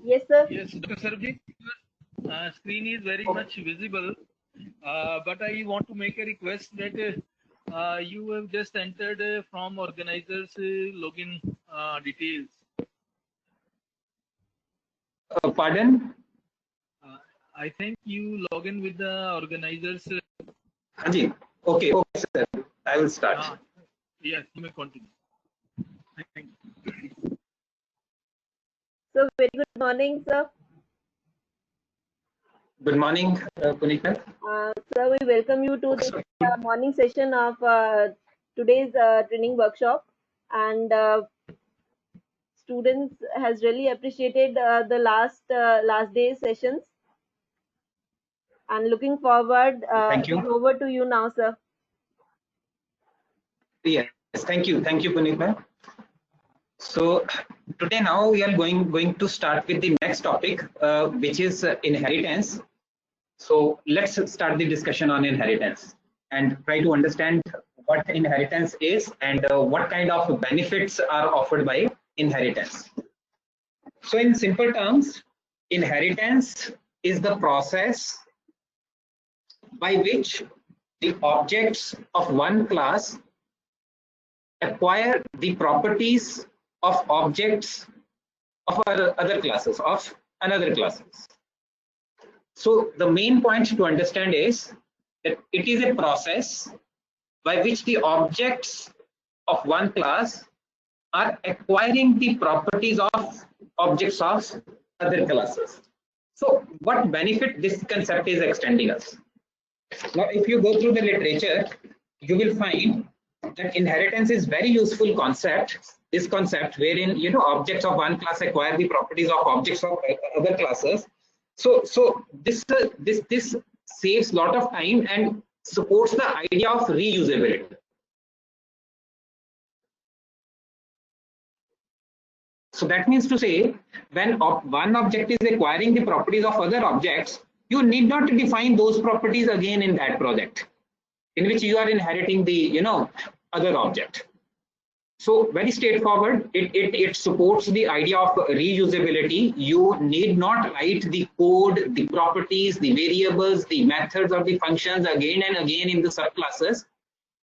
Yes, sir. Yes, Dr. Sarabjit, your screen is very much visible, but I want to make a request that you have just entered from organizers login details. Pardon? I think you log in with the organizers. Haji. Okay, okay, sir. I will start. Yes, you may continue. Thank you. So, very good morning, sir. Good morning, Punika. Sir, we welcome you to this morning session of today's training workshop. And students has really appreciated the last day's sessions. And looking forward, Thank you. over to you now, sir. Yes, thank you, Punika. So today now we are going to start with the next topic, which is inheritance. So let's start the discussion on inheritance and try to understand what inheritance is and what kind of benefits are offered by inheritance. So in simple terms, inheritance is the process by which the objects of one class acquire the properties of objects of other classes, of another classes. So the main point to understand is that it is a process by which the objects of one class are acquiring the properties of objects of other classes. So what benefit this concept is extending us? Now, if you go through the literature, you will find that inheritance is very useful concept. This concept wherein objects of one class acquire the properties of objects of other classes. So this saves a lot of time and supports the idea of reusability. So that means to say, when one object is acquiring the properties of other objects, you need not define those properties again in that project in which you are inheriting the other object. So very straightforward, it supports the idea of reusability. You need not write the code, the properties, the variables, the methods or the functions again and again in the subclasses.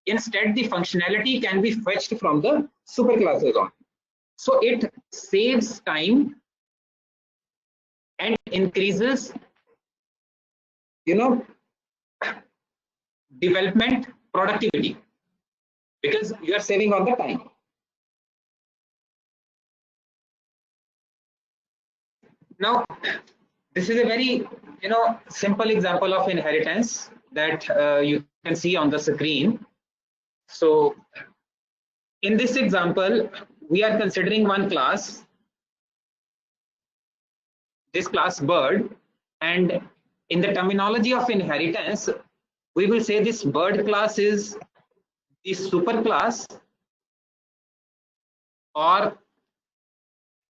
Instead, the functionality can be fetched from the superclasses on. So it saves time and increases development productivity because you are saving all the time. Now, this is a very simple example of inheritance that you can see on the screen. So in this example, we are considering one class, this class bird, and in the terminology of inheritance, we will say this bird class is the superclass or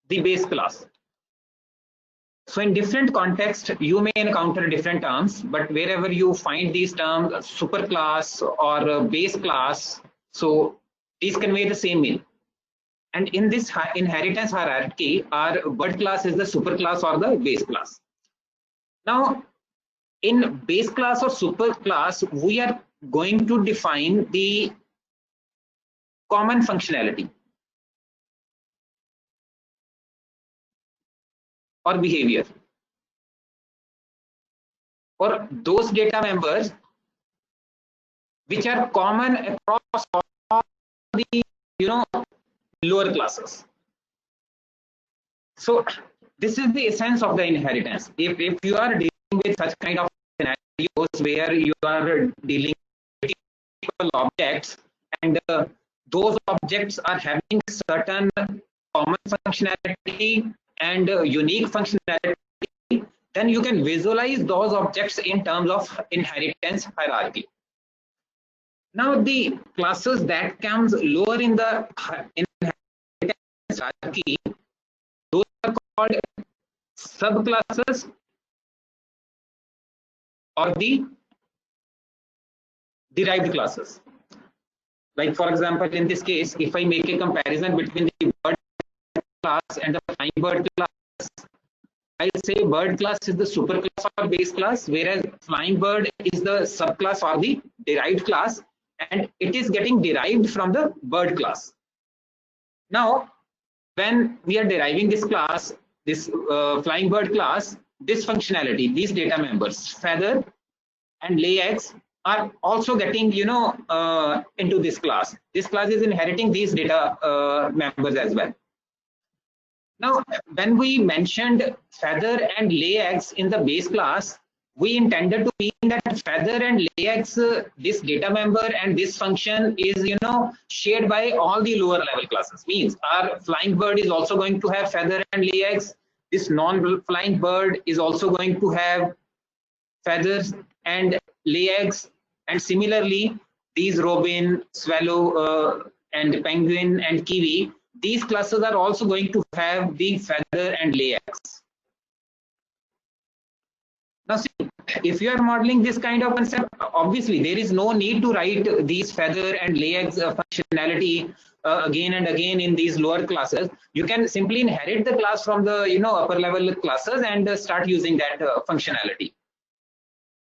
the base class. So in different contexts, you may encounter different terms, but wherever you find these terms, superclass or base class, so these convey the same meaning. And in this inheritance hierarchy, our bird class is the superclass or the base class. Now, in base class or superclass, we are going to define the common functionality or behavior or those data members which are common across all the lower classes. So this is the essence of the inheritance. If you are dealing with such kind of scenarios where you are dealing with multiple objects and those objects are having certain common functionality and unique functionality, then you can visualize those objects in terms of inheritance hierarchy. Now the classes that comes lower in the inheritance hierarchy, those are called subclasses or the derived classes. Like for example, in this case, if I make a comparison between the bird class and the flying bird class, I'll say bird class is the superclass or base class, whereas flying bird is the subclass or the derived class, and it is getting derived from the bird class. Now, when we are deriving this class, this flying bird class, this functionality, these data members, feather and lay eggs, are also getting, into this class. This class is inheriting these data members as well. Now, when we mentioned feather and lay eggs in the base class, we intended to mean that feather and lay eggs, this data member and this function is, shared by all the lower level classes. Means our flying bird is also going to have feather and lay eggs. This non-flying bird is also going to have feathers and lay eggs. And similarly, these robin, swallow, and penguin and kiwi, these classes are also going to have the feather and lay eggs. Now see, if you are modeling this kind of concept, obviously there is no need to write these feather and lay eggs functionality again and again in these lower classes. You can simply inherit the class from the upper level classes and start using that functionality.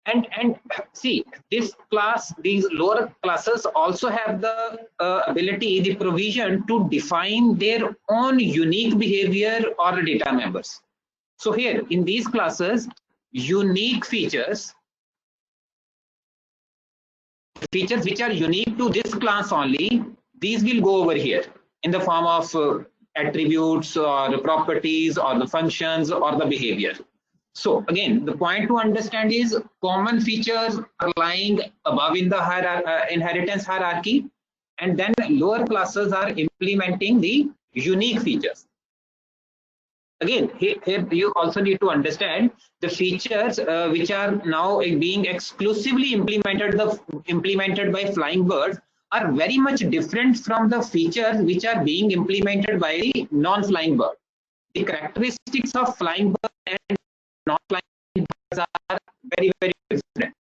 And see, this class, these lower classes also have the ability, the provision to define their own unique behavior or data members. So here in these classes, unique features which are unique to this class only, these will go over here in the form of attributes or properties or the functions or the behavior. So again, the point to understand is common features are lying above in the inheritance hierarchy, and then lower classes are implementing the unique features. Again, here you also need to understand the features which are now being exclusively implemented by flying birds are very much different from the features which are being implemented by the non-flying bird. The characteristics of flying bird and non-flying birds are very, very different.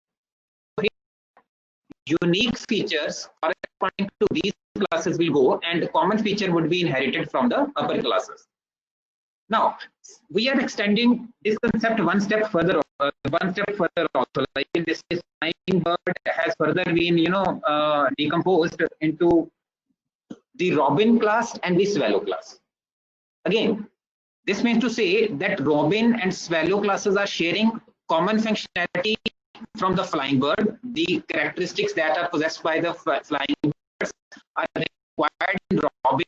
So here, unique features corresponding to these classes will go, and the common feature would be inherited from the upper classes. Now, we are extending this concept one step further also. Like in this case, flying bird has further been, decomposed into the robin class and the swallow class. Again, this means to say that robin and swallow classes are sharing common functionality from the flying bird. The characteristics that are possessed by the flying birds are required in robin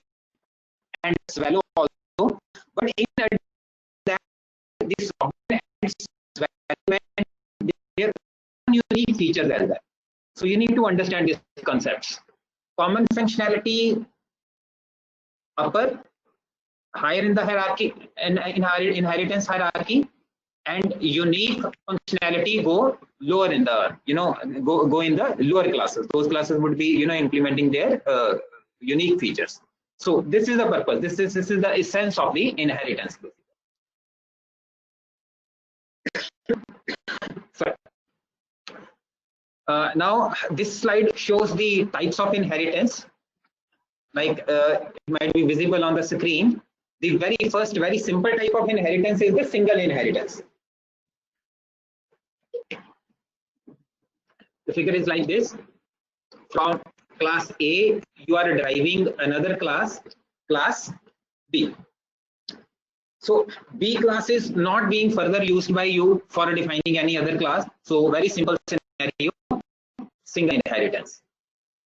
and swallow also. But in addition to that, this robin and swallow have their own unique features as well. So you need to understand these concepts. Common functionality upper, higher in the hierarchy and inheritance hierarchy, and unique functionality go lower in the go in the lower classes. Those classes would be implementing their unique features. So this is the purpose. This is the essence of the inheritance. So, now this slide shows the types of inheritance. Like it might be visible on the screen. The very first, very simple type of inheritance is the single inheritance. The figure is like this. From class A, you are deriving another class, class B. So B class is not being further used by you for defining any other class. So very simple scenario, single inheritance.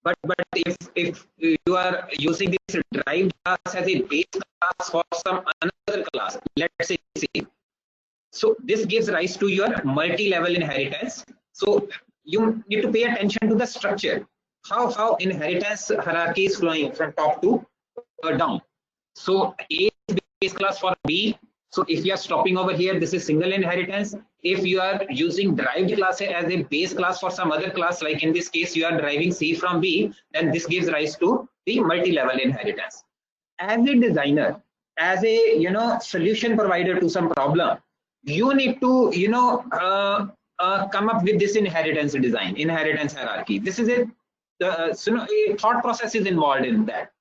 But if you are using this derived class as a base class for some another class, let's say C, so this gives rise to your multi-level inheritance. So you need to pay attention to the structure, how inheritance hierarchy is flowing from top to down. So A is base class for B. So if you are stopping over here, this is single inheritance. If you are using derived class as a base class for some other class, like in this case you are deriving C from B, then this gives rise to the multi-level inheritance. As a designer, as a solution provider to some problem, you need to come up with this inheritance hierarchy. This is a thought process is involved in that.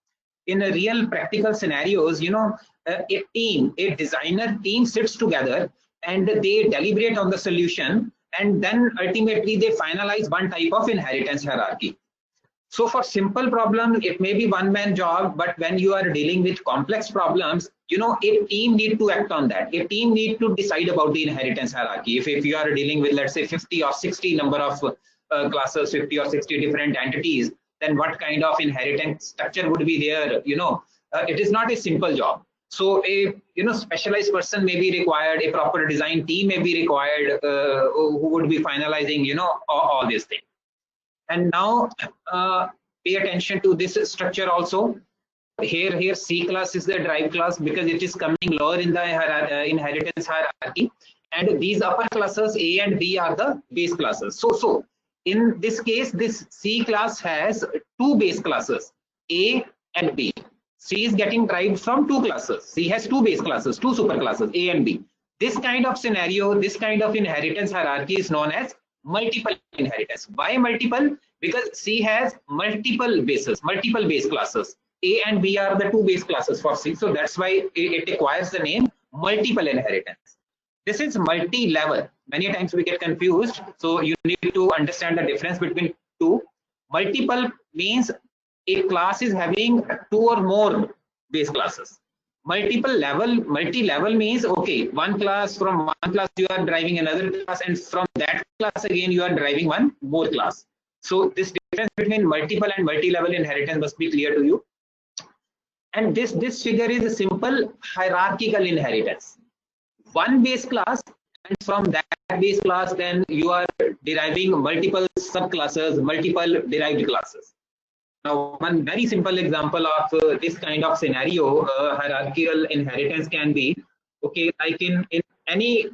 In a real practical scenarios, a designer team sits together and they deliberate on the solution, and then ultimately they finalize one type of inheritance hierarchy. So for simple problems, it may be one-man job, but when you are dealing with complex problems, a team need to act on that. A team need to decide about the inheritance hierarchy. If you are dealing with, let's say, 50 or 60 number of classes, 50 or 60 different entities, then what kind of inheritance structure would be there? It is not a simple job. So a specialized person may be required, a proper design team may be required, who would be finalizing all these things. And now pay attention to this structure also. Here C class is the drive class because it is coming lower in the inheritance hierarchy, and these upper classes A and B are the base classes. So in this case, this C class has two base classes, A and B. C is getting derived from two classes. C has two base classes, two super classes, A and B. This kind of scenario, this kind of inheritance hierarchy is known as multiple inheritance. Why multiple? Because C has multiple bases, multiple base classes. A and B are the two base classes for C. So that's why it acquires the name multiple inheritance. This is multi-level. Many times we get confused. So you need to understand the difference between two. Multiple means a class is having two or more base classes. Multi-level means, okay, one class, from one class you are driving another class, and from that class again you are driving one more class. So this difference between multiple and multi-level inheritance must be clear to you. And this figure is a simple hierarchical inheritance. One base class, and from that base class then you are deriving multiple subclasses, multiple derived classes. Now, one very simple example of this kind of scenario, hierarchical inheritance can be, okay, like in any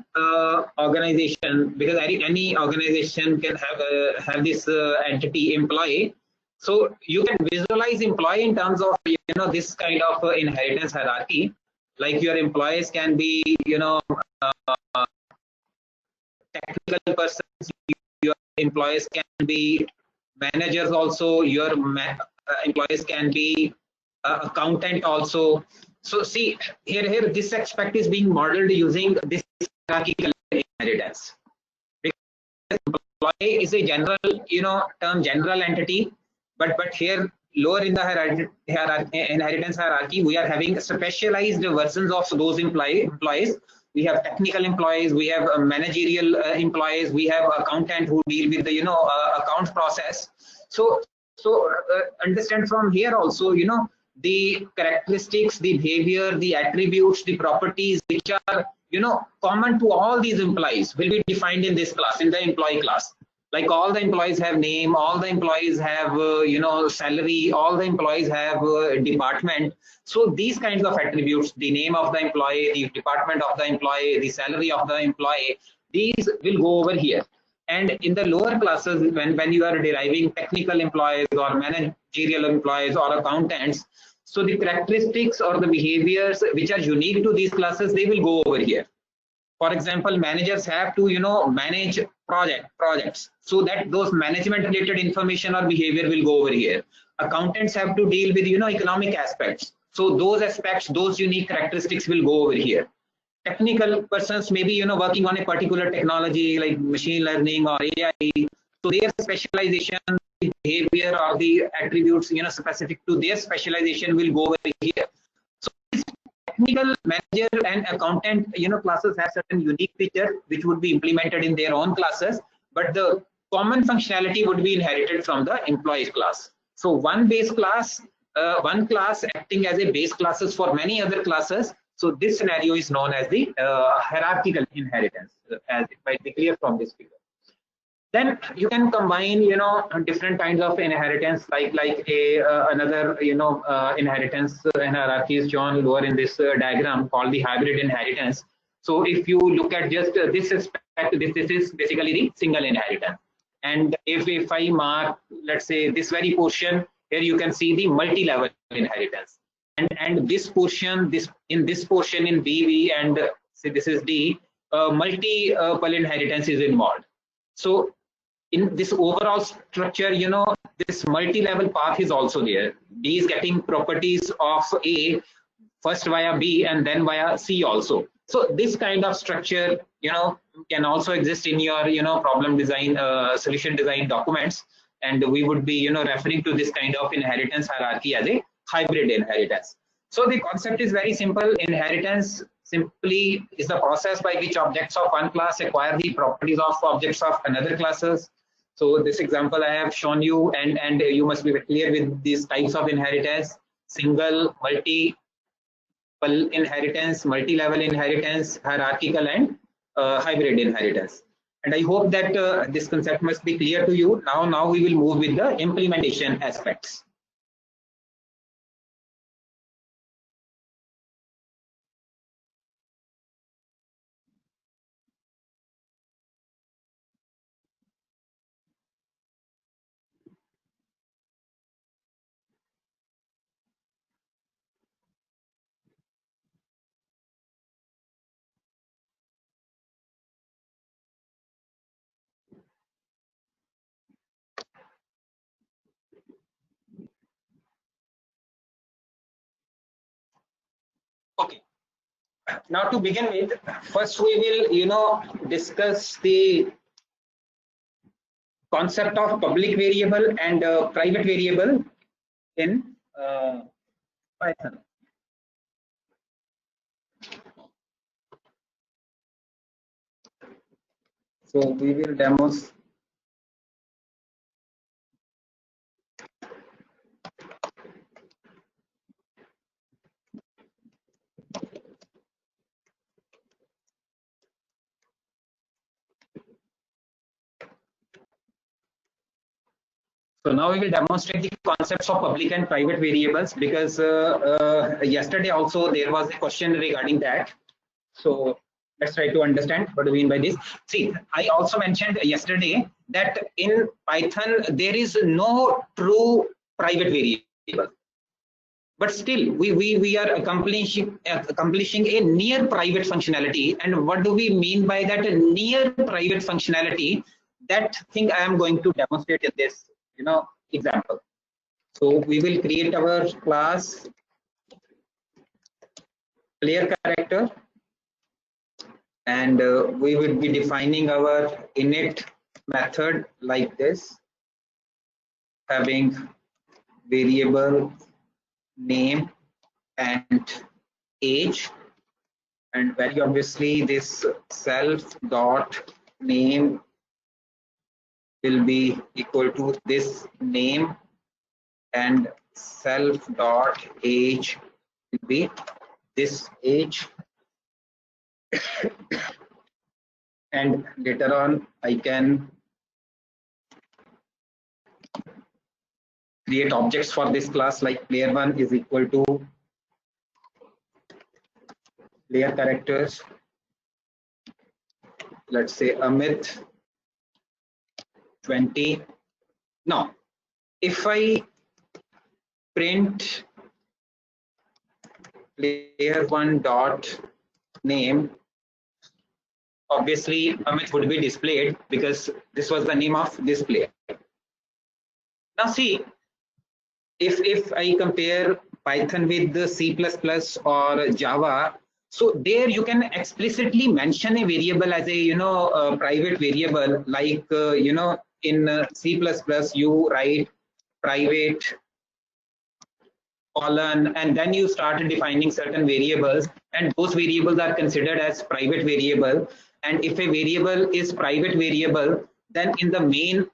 organization, because any organization can have this entity employee. So you can visualize employee in terms of this kind of inheritance hierarchy. Like your employees can be technical persons, your employees can be managers also, your employees can be accountant also. So see here this aspect is being modeled using this hierarchical inheritance. Because employee is a general term, general entity, but here lower in the inheritance hierarchy we are having specialized versions of those employees. We have technical employees, we have managerial employees, we have accountant who deal with the account process. So understand from here also the characteristics, the behavior, the attributes, the properties which are common to all these employees will be defined in this class, in the employee class. Like all the employees have name, all the employees have salary, all the employees have department. So these kinds of attributes, the name of the employee, the department of the employee, the salary of the employee, these will go over here. And in the lower classes, when you are deriving technical employees or managerial employees or accountants, so the characteristics or the behaviors which are unique to these classes, they will go over here. For example, managers have to manage projects, so that those management related information or behavior will go over here. Accountants have to deal with economic aspects, so those aspects, those unique characteristics will go over here. Technical persons may be working on a particular technology like machine learning or AI, so their specialization, the behavior or the attributes specific to their specialization will go over here. So technical, manager and accountant classes have certain unique features which would be implemented in their own classes, but the common functionality would be inherited from the employees class. So one base class, one class acting as a base classes for many other classes. So this scenario is known as the hierarchical inheritance, as it might be clear from this figure. Then you can combine different kinds of inheritance, like another inheritance hierarchy is shown lower in this diagram called the hybrid inheritance. So if you look at just this aspect, this is basically the single inheritance. And if I mark, let's say, this very portion, here you can see the multi-level inheritance. And this portion, in portion in BV and say this is D, multiple inheritance is involved. So in this overall structure, this multi-level path is also there. D is getting properties of A first via B and then via C also. So this kind of structure, can also exist in your, problem design, solution design documents. And we would be, referring to this kind of inheritance hierarchy as a hybrid inheritance. So the concept is very simple. Inheritance simply is the process by which objects of one class acquire the properties of objects of another classes. So this example I have shown you, and you must be clear with these types of inheritance: single, multi inheritance, multi-level inheritance, hierarchical, and hybrid inheritance. And I hope that this concept must be clear to you. Now we will move with the implementation aspects. Okay. Now to begin with, first we will, discuss the concept of public variable and private variable in Python. So we will demonstrate. So now we will demonstrate the concepts of public and private variables, because yesterday also there was a question regarding that. So let's try to understand what do we mean by this. See, I also mentioned yesterday that in Python there is no true private variable, but still we are accomplishing a near private functionality. And what do we mean by that near private functionality? That thing I am going to demonstrate in this example. So we will create our class player character, and we will be defining our init method like this, having variable name and age, and very obviously this self dot name will be equal to this name, and self dot age will be this age. And later on I can create objects for this class, like player1 is equal to player characters, let's say Amit 20. Now if I print player1 dot name, obviously Amit would be displayed because this was the name of this player. Now see, if I compare Python with the C++ or Java, so there you can explicitly mention a variable as a a private variable, like in C++ you write private colon, and then you start defining certain variables, and those variables are considered as private variable. And if a variable is private variable, then in the main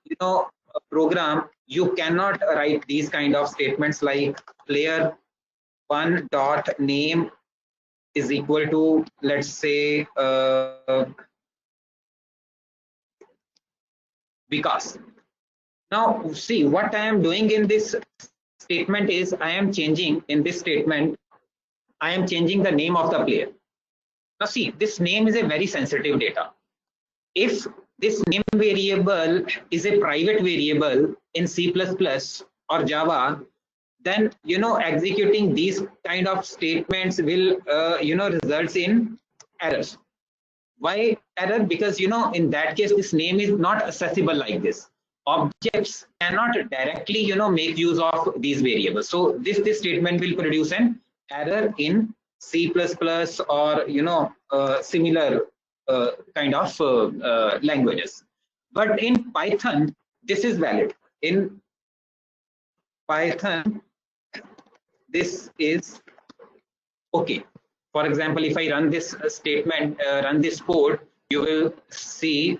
program you cannot write these kind of statements like player1 dot name is equal to, let's say, Vikas. Now see, what I am doing in this statement is I am changing in this statement, I am changing the name of the player. Now see, this name is a very sensitive data. If this name variable is a private variable in C++ or Java, then executing these kind of statements will results in errors. Why error? Because in that case this name is not accessible like this. Objects cannot directly make use of these variables. So this statement will produce an error in C++ or similar kind of languages. But in Python, this is valid. In Python, this is okay. For example, if I run this statement, run this code, you will see.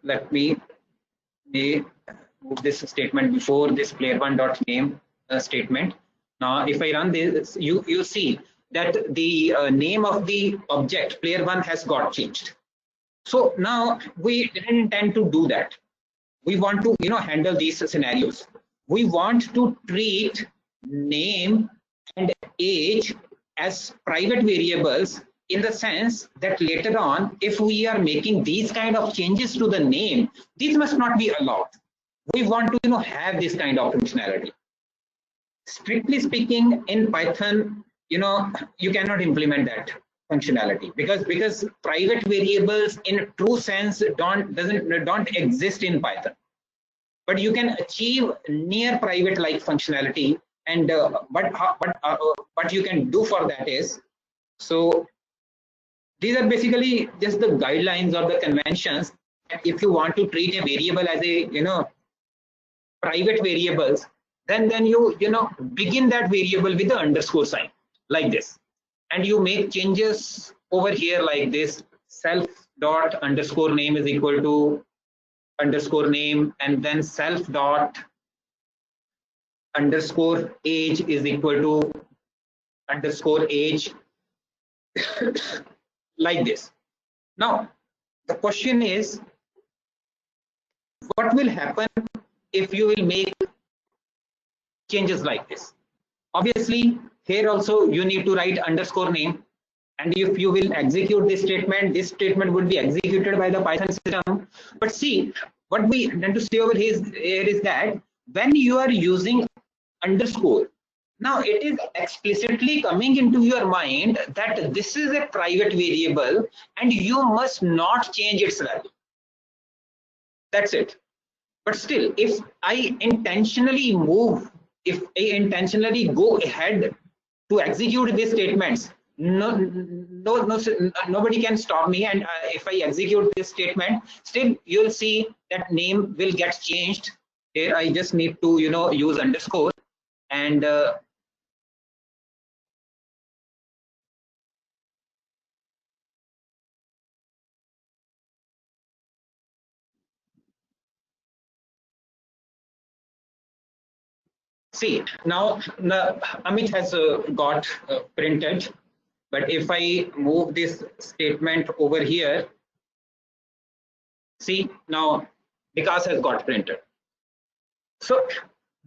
Let me move this statement before this player1.name statement. Now, if I run this, you see that the name of the object player1 has got changed. So now we didn't intend to do that. We want to handle these scenarios. We want to treat name and age as private variables, in the sense that later on, if we are making these kind of changes to the name, these must not be allowed. We want to have this kind of functionality. Strictly speaking, in Python, you cannot implement that functionality because private variables in true sense don't exist in Python. But you can achieve near private like functionality, and what you can do for that is, so these are basically just the guidelines or the conventions. If you want to treat a variable as a private variables, then you begin that variable with the underscore sign like this, and you make changes over here like this. Self dot underscore name is equal to underscore name, and then self dot underscore age is equal to underscore age like this. Now the question is, what will happen if you will make changes like this? Obviously, here also you need to write underscore name, and if you will execute this statement would be executed by the Python system. But see, what we tend to say over here is that when you are using underscore, now it is explicitly coming into your mind that this is a private variable and you must not change its value. That's it. But still, if I intentionally go ahead to execute these statements, nobody can stop me, and if I execute this statement, still you'll see that name will get changed. Here I just need to use underscore, and see, now Amit has got printed, but if I move this statement over here, see, now Vikas has got printed. So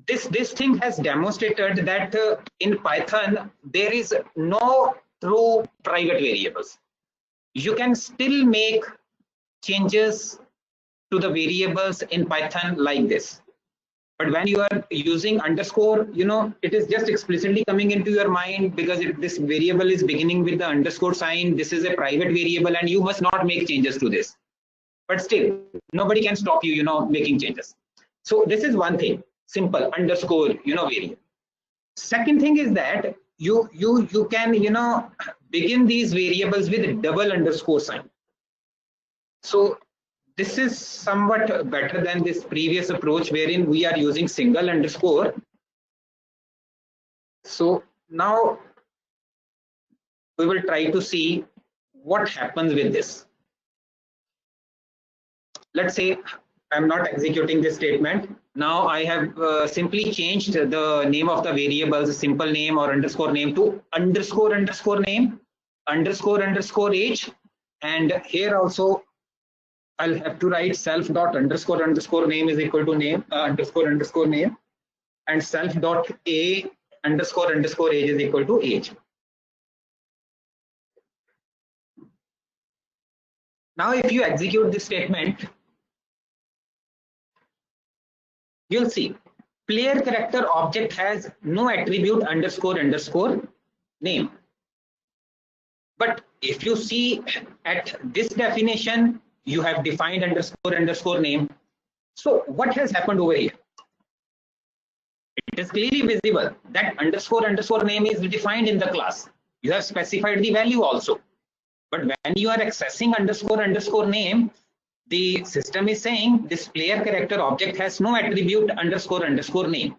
this thing has demonstrated that in Python there is no true private variables. You can still make changes to the variables in Python like this. But when you are using underscore, it is just explicitly coming into your mind because this variable is beginning with the underscore sign. This is a private variable and you must not make changes to this. But still, nobody can stop you, making changes. So this is one thing, simple underscore, variable. Second thing is that you can, begin these variables with a double underscore sign. So this is somewhat better than this previous approach wherein we are using single underscore. So now we will try to see what happens with this. Let's say I'm not executing this statement. Now I have simply changed the name of the variables, simple name or underscore name, to underscore name, underscore age, and here also I'll have to write self dot underscore name is equal to name underscore name, and self dot a underscore age is equal to age. Now if you execute this statement, you'll see player character object has no attribute underscore name. But if you see at this definition, you have defined underscore name. So what has happened over here? it is clearly visible that underscore name is defined in the class. You have specified the value also. But when you are accessing underscore name, the system is saying this player character object has no attribute underscore name.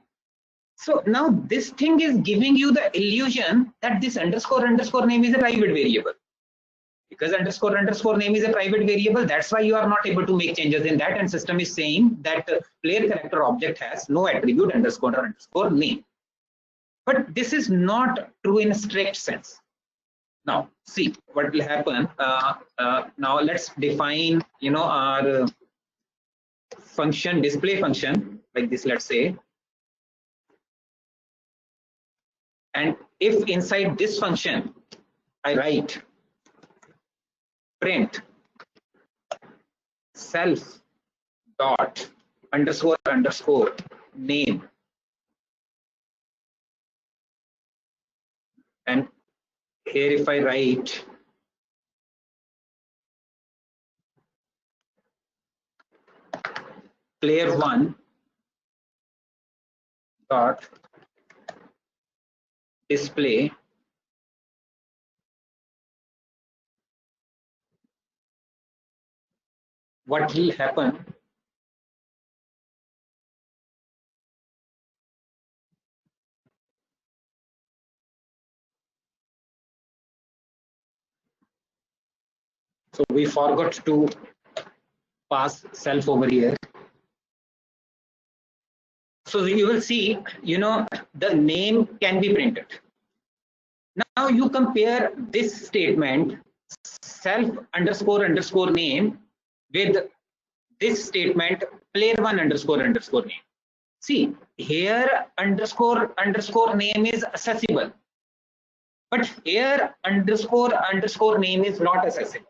So now this thing is giving you the illusion that this underscore name is a private variable. Because underscore name is a private variable, that's why you are not able to make changes in that, and system is saying that player character object has no attribute underscore name. But this is not true in a strict sense. Now see what will happen. Now let's define, our function, display function like this, let's say. And if inside this function I write print self dot underscore name, and here if I write player1 dot display what will happen? So we forgot to pass self over here. So you will see, the name can be printed. Now you compare this statement self underscore name with this statement player1 underscore name. See here underscore name is accessible, but here underscore name is not accessible.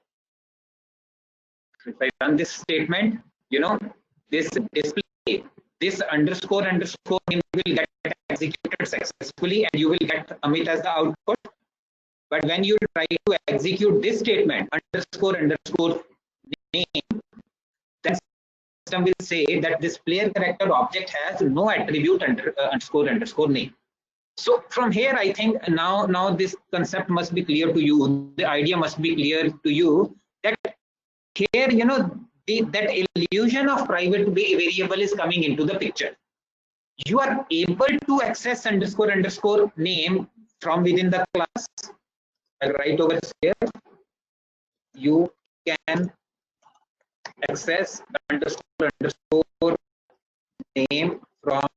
If I run this statement, this display, this underscore name will get executed successfully and you will get Amit as the output. But when you try to execute this statement underscore name, then system will say that this player character object has no attribute underscore name. So from here, I think now this concept must be clear to you. The idea must be clear to you that here, that illusion of private variable is coming into the picture. You are able to access underscore name from within the class. I'll write over here. You can access underscore name from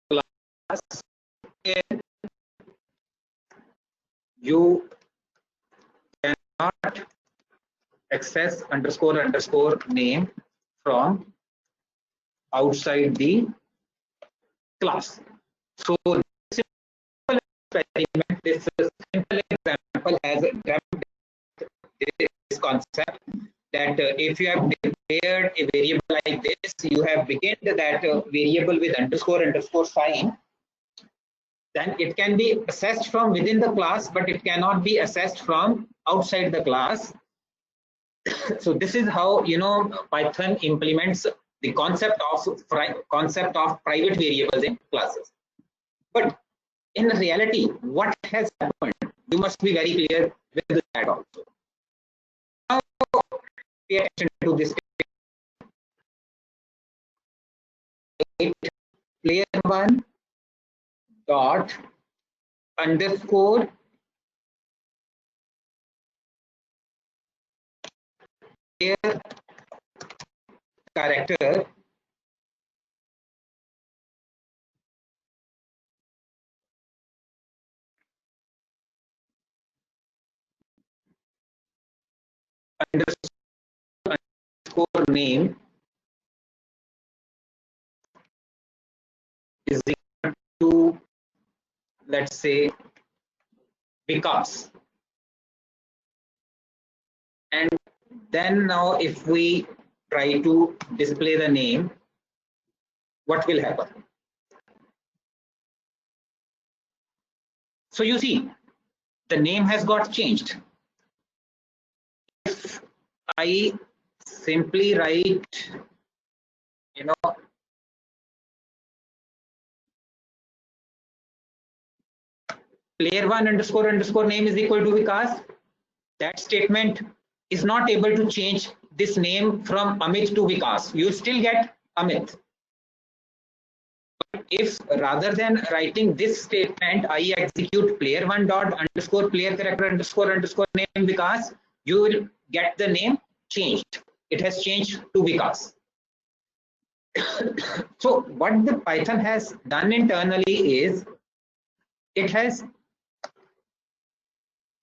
class. You cannot access underscore name from outside the class. So simple experiment, this simple example has this concept that if you have declared a variable like this, you have begun that variable with underscore sign, then it can be accessed from within the class, but it cannot be accessed from outside the class. So this is how Python implements the concept of private variables in classes. But in reality, what has happened? You must be very clear with that also. Now pay attention to this. Player1 dot underscore player character underscore name is equal to, let's say, Vikas. And then now if we try to display the name, what will happen? So you see, the name has got changed. If I simply write, player one underscore underscore name is equal to Vikas. That statement is not able to change this name from Amit to Vikas. You still get Amit. If rather than writing this statement, I execute player one dot underscore player character underscore underscore name Vikas, you will get the name changed. It has changed to Vikas. So what the Python has done internally is it has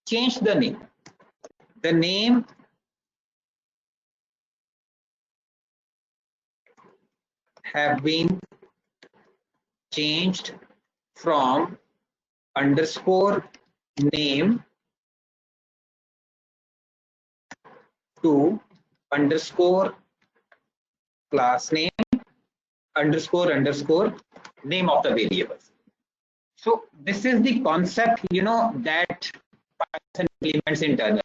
changed the name. The name have been changed from underscore name to underscore class name underscore underscore name of the variables. So this is the concept, that Python implements internally.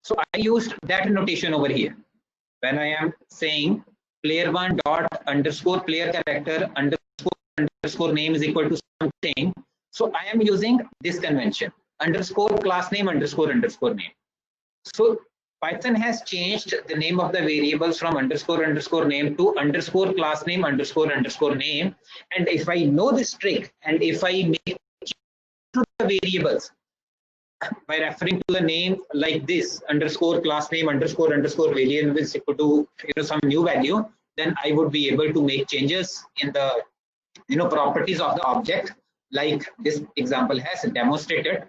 So I used that notation over here when I am saying player one dot underscore player character underscore name is equal to something. So I am using this convention underscore class name underscore underscore name. So Python has changed the name of the variables from underscore underscore name to underscore class name underscore underscore name. And if I know this trick and if I make to the variables by referring to the name like this underscore class name underscore underscore variable is equal to some new value, then I would be able to make changes in the properties of the object, like this example has demonstrated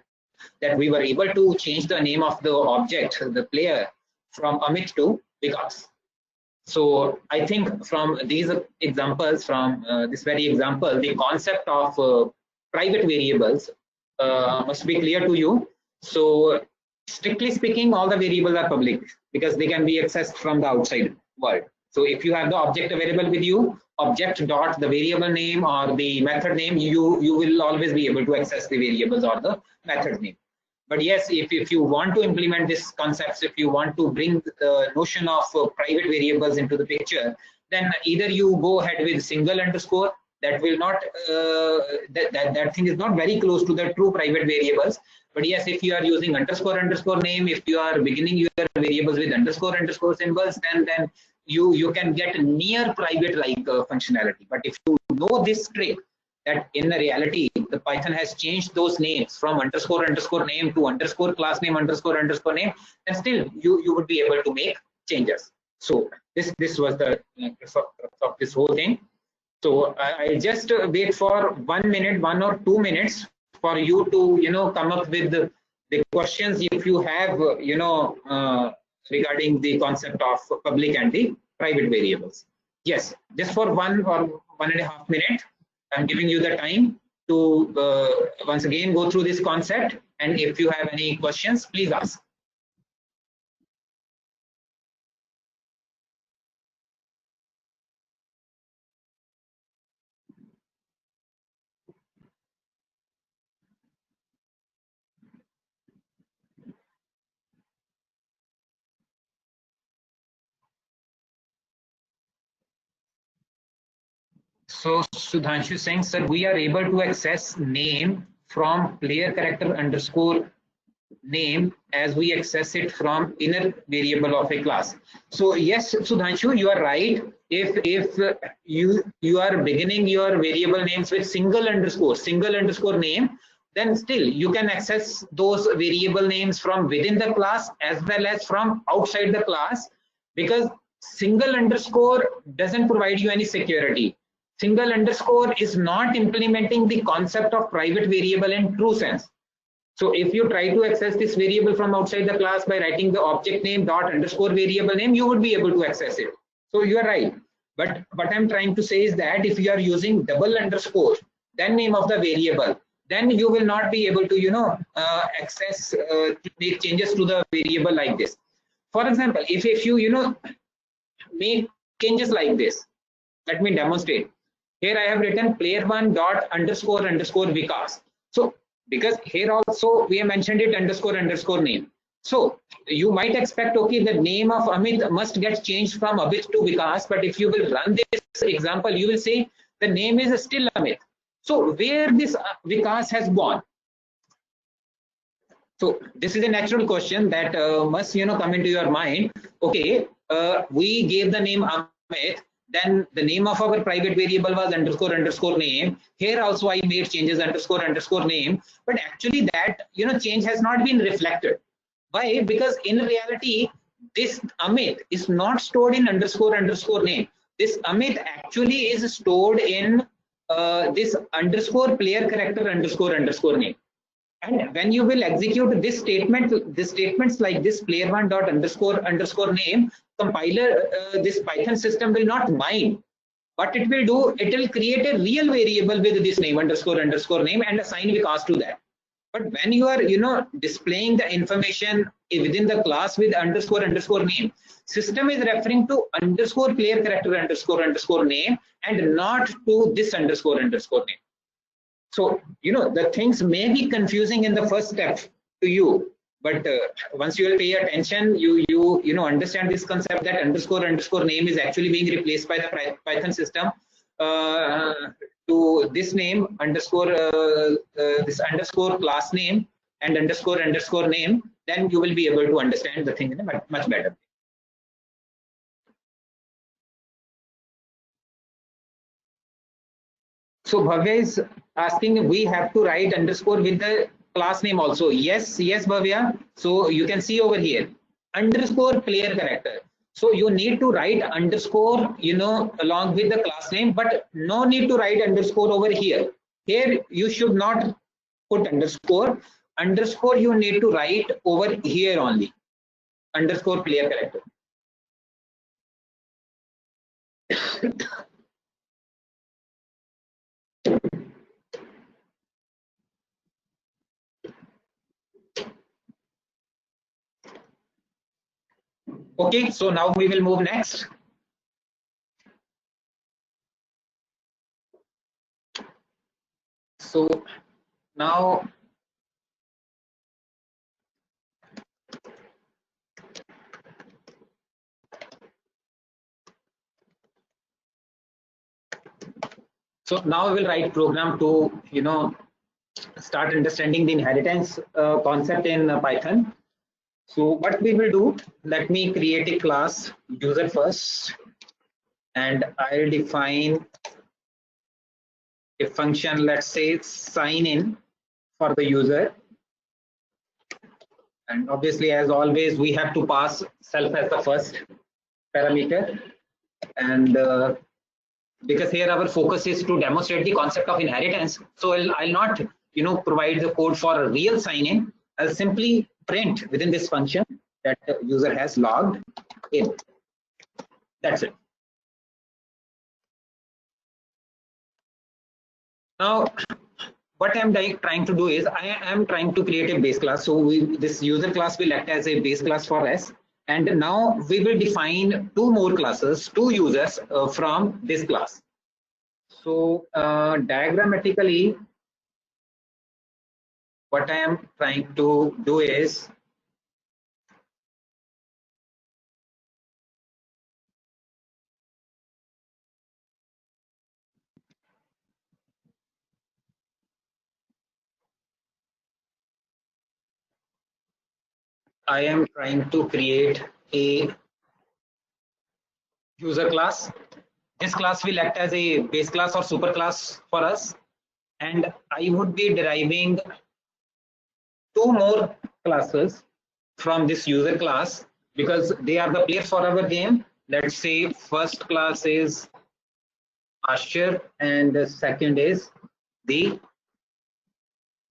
that we were able to change the name of the object, the player, from Amit to Vikas. So I think from these examples, from this very example, the concept of private variables must be clear to you. So strictly speaking, all the variables are public because they can be accessed from the outside world. So if you have the object available with you, object dot the variable name or the method name, you will always be able to access the variables or the method name. But yes, if you want to implement this concepts, if you want to bring the notion of private variables into the picture, then either you go ahead with single underscore, that will not that thing is not very close to the true private variables. But yes, if you are using underscore underscore name, if you are beginning your variables with underscore underscore symbols, then you can get near private like functionality. But if you know this trick, that in the reality the Python has changed those names from underscore underscore name to underscore class name underscore underscore name, and still you would be able to make changes. So this was the of this whole thing. So I just wait for 1 minute, 1 or 2 minutes for you to come up with the questions if you have regarding the concept of public and the private variables. Yes, just for 1 or 1.5 minutes. I'm giving you the time to once again go through this concept, and if you have any questions, please ask. So Sudhanshu saying, sir, we are able to access name from player character underscore name as we access it from inner variable of a class. So yes, Sudhanshu, you are right. If you are beginning your variable names with single underscore name, then still you can access those variable names from within the class as well as from outside the class, because single underscore doesn't provide you any security. Single underscore is not implementing the concept of private variable in true sense. So if you try to access this variable from outside the class by writing the object name dot underscore variable name, you would be able to access it. So you are right. But what I'm trying to say is that if you are using double underscore, then name of the variable, then you will not be able to access to make changes to the variable like this. For example, if you make changes like this, let me demonstrate. Here I have written player one dot underscore underscore Vikas. So because here also we have mentioned it underscore underscore name. So you might expect, okay, the name of Amit must get changed from Abhit to Vikas, but if you will run this example, you will say the name is still Amit. So where this Vikas has gone? So this is a natural question that must come into your mind. Okay, we gave the name Amit, then the name of our private variable was underscore underscore name. Here also I made changes underscore underscore name, but actually that change has not been reflected. Why? Because in reality, this Amit is not stored in underscore underscore name. This Amit actually is stored in this underscore player character underscore underscore name. And when you will execute this statement, the statements like this player one dot underscore underscore name, compiler, this Python system will not mind. What it will do, it will create a real variable with this name underscore underscore name and assign Vikas to that. But when you are, displaying the information within the class with underscore underscore name, system is referring to underscore player character underscore underscore name and not to this underscore underscore name. So, the things may be confusing in the first step to you, but once you will pay attention, you understand this concept that underscore underscore name is actually being replaced by the Python system to this name underscore this underscore class name and underscore underscore name. Then you will be able to understand the thing in a much better way. So Bhavya is asking, we have to write underscore with the class name also. Yes, Bhavya. So you can see over here, underscore player character. So you need to write underscore, along with the class name, but no need to write underscore over here. Here you should not put underscore. Underscore you need to write over here only. Underscore player character. Okay, so now we will move next. So now we will write program to start understanding the inheritance concept in Python. So what we will do, let me create a class user first, and I'll define a function, let's say sign in for the user. And obviously, as always, we have to pass self as the first parameter. And because here our focus is to demonstrate the concept of inheritance, so I'll not provide the code for a real sign in. I'll simply print within this function that the user has logged in. That's it. Now what I'm trying to do is I am trying to create a base class. So this user class will act as a base class for us, and now we will define two more classes, two users from this class. So diagrammatically, what I am trying to do is I am trying to create a user class. This class will act as a base class or super class for us, and I would be deriving two more classes from this user class because they are the players for our game. Let's say first class is Archer and the second is the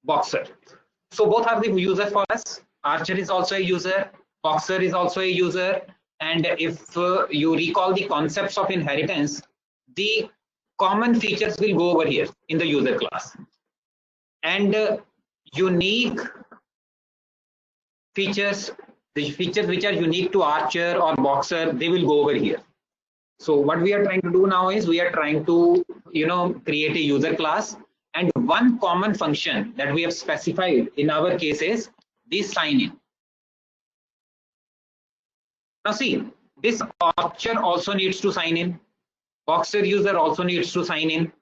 Boxer. So both are the users for us. Archer is also a user, Boxer is also a user, and if you recall the concepts of inheritance, the common features will go over here in the user class, and unique features, the features which are unique to Archer or Boxer, they will go over here. So what we are trying to do now is we are trying to create a user class, and one common function that we have specified in our case is the sign in. Now see, this Archer also needs to sign in. Boxer user also needs to sign in.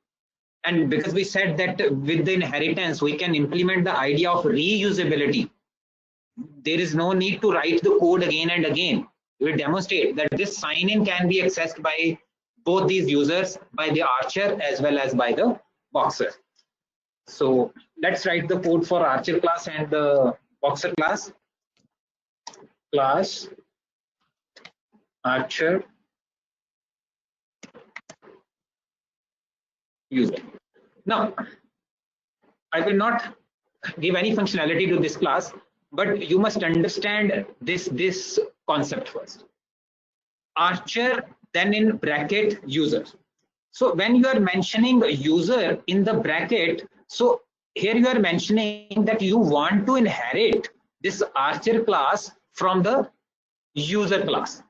And because we said that with the inheritance, we can implement the idea of reusability. There is no need to write the code again and again. We will demonstrate that this sign-in can be accessed by both these users, by the Archer as well as by the Boxer. So let's write the code for Archer class and the Boxer class. Class Archer user. Now, I will not give any functionality to this class, but you must understand this concept first. Archer, then in bracket user. So when you are mentioning user in the bracket, so here you are mentioning that you want to inherit this Archer class from the user class.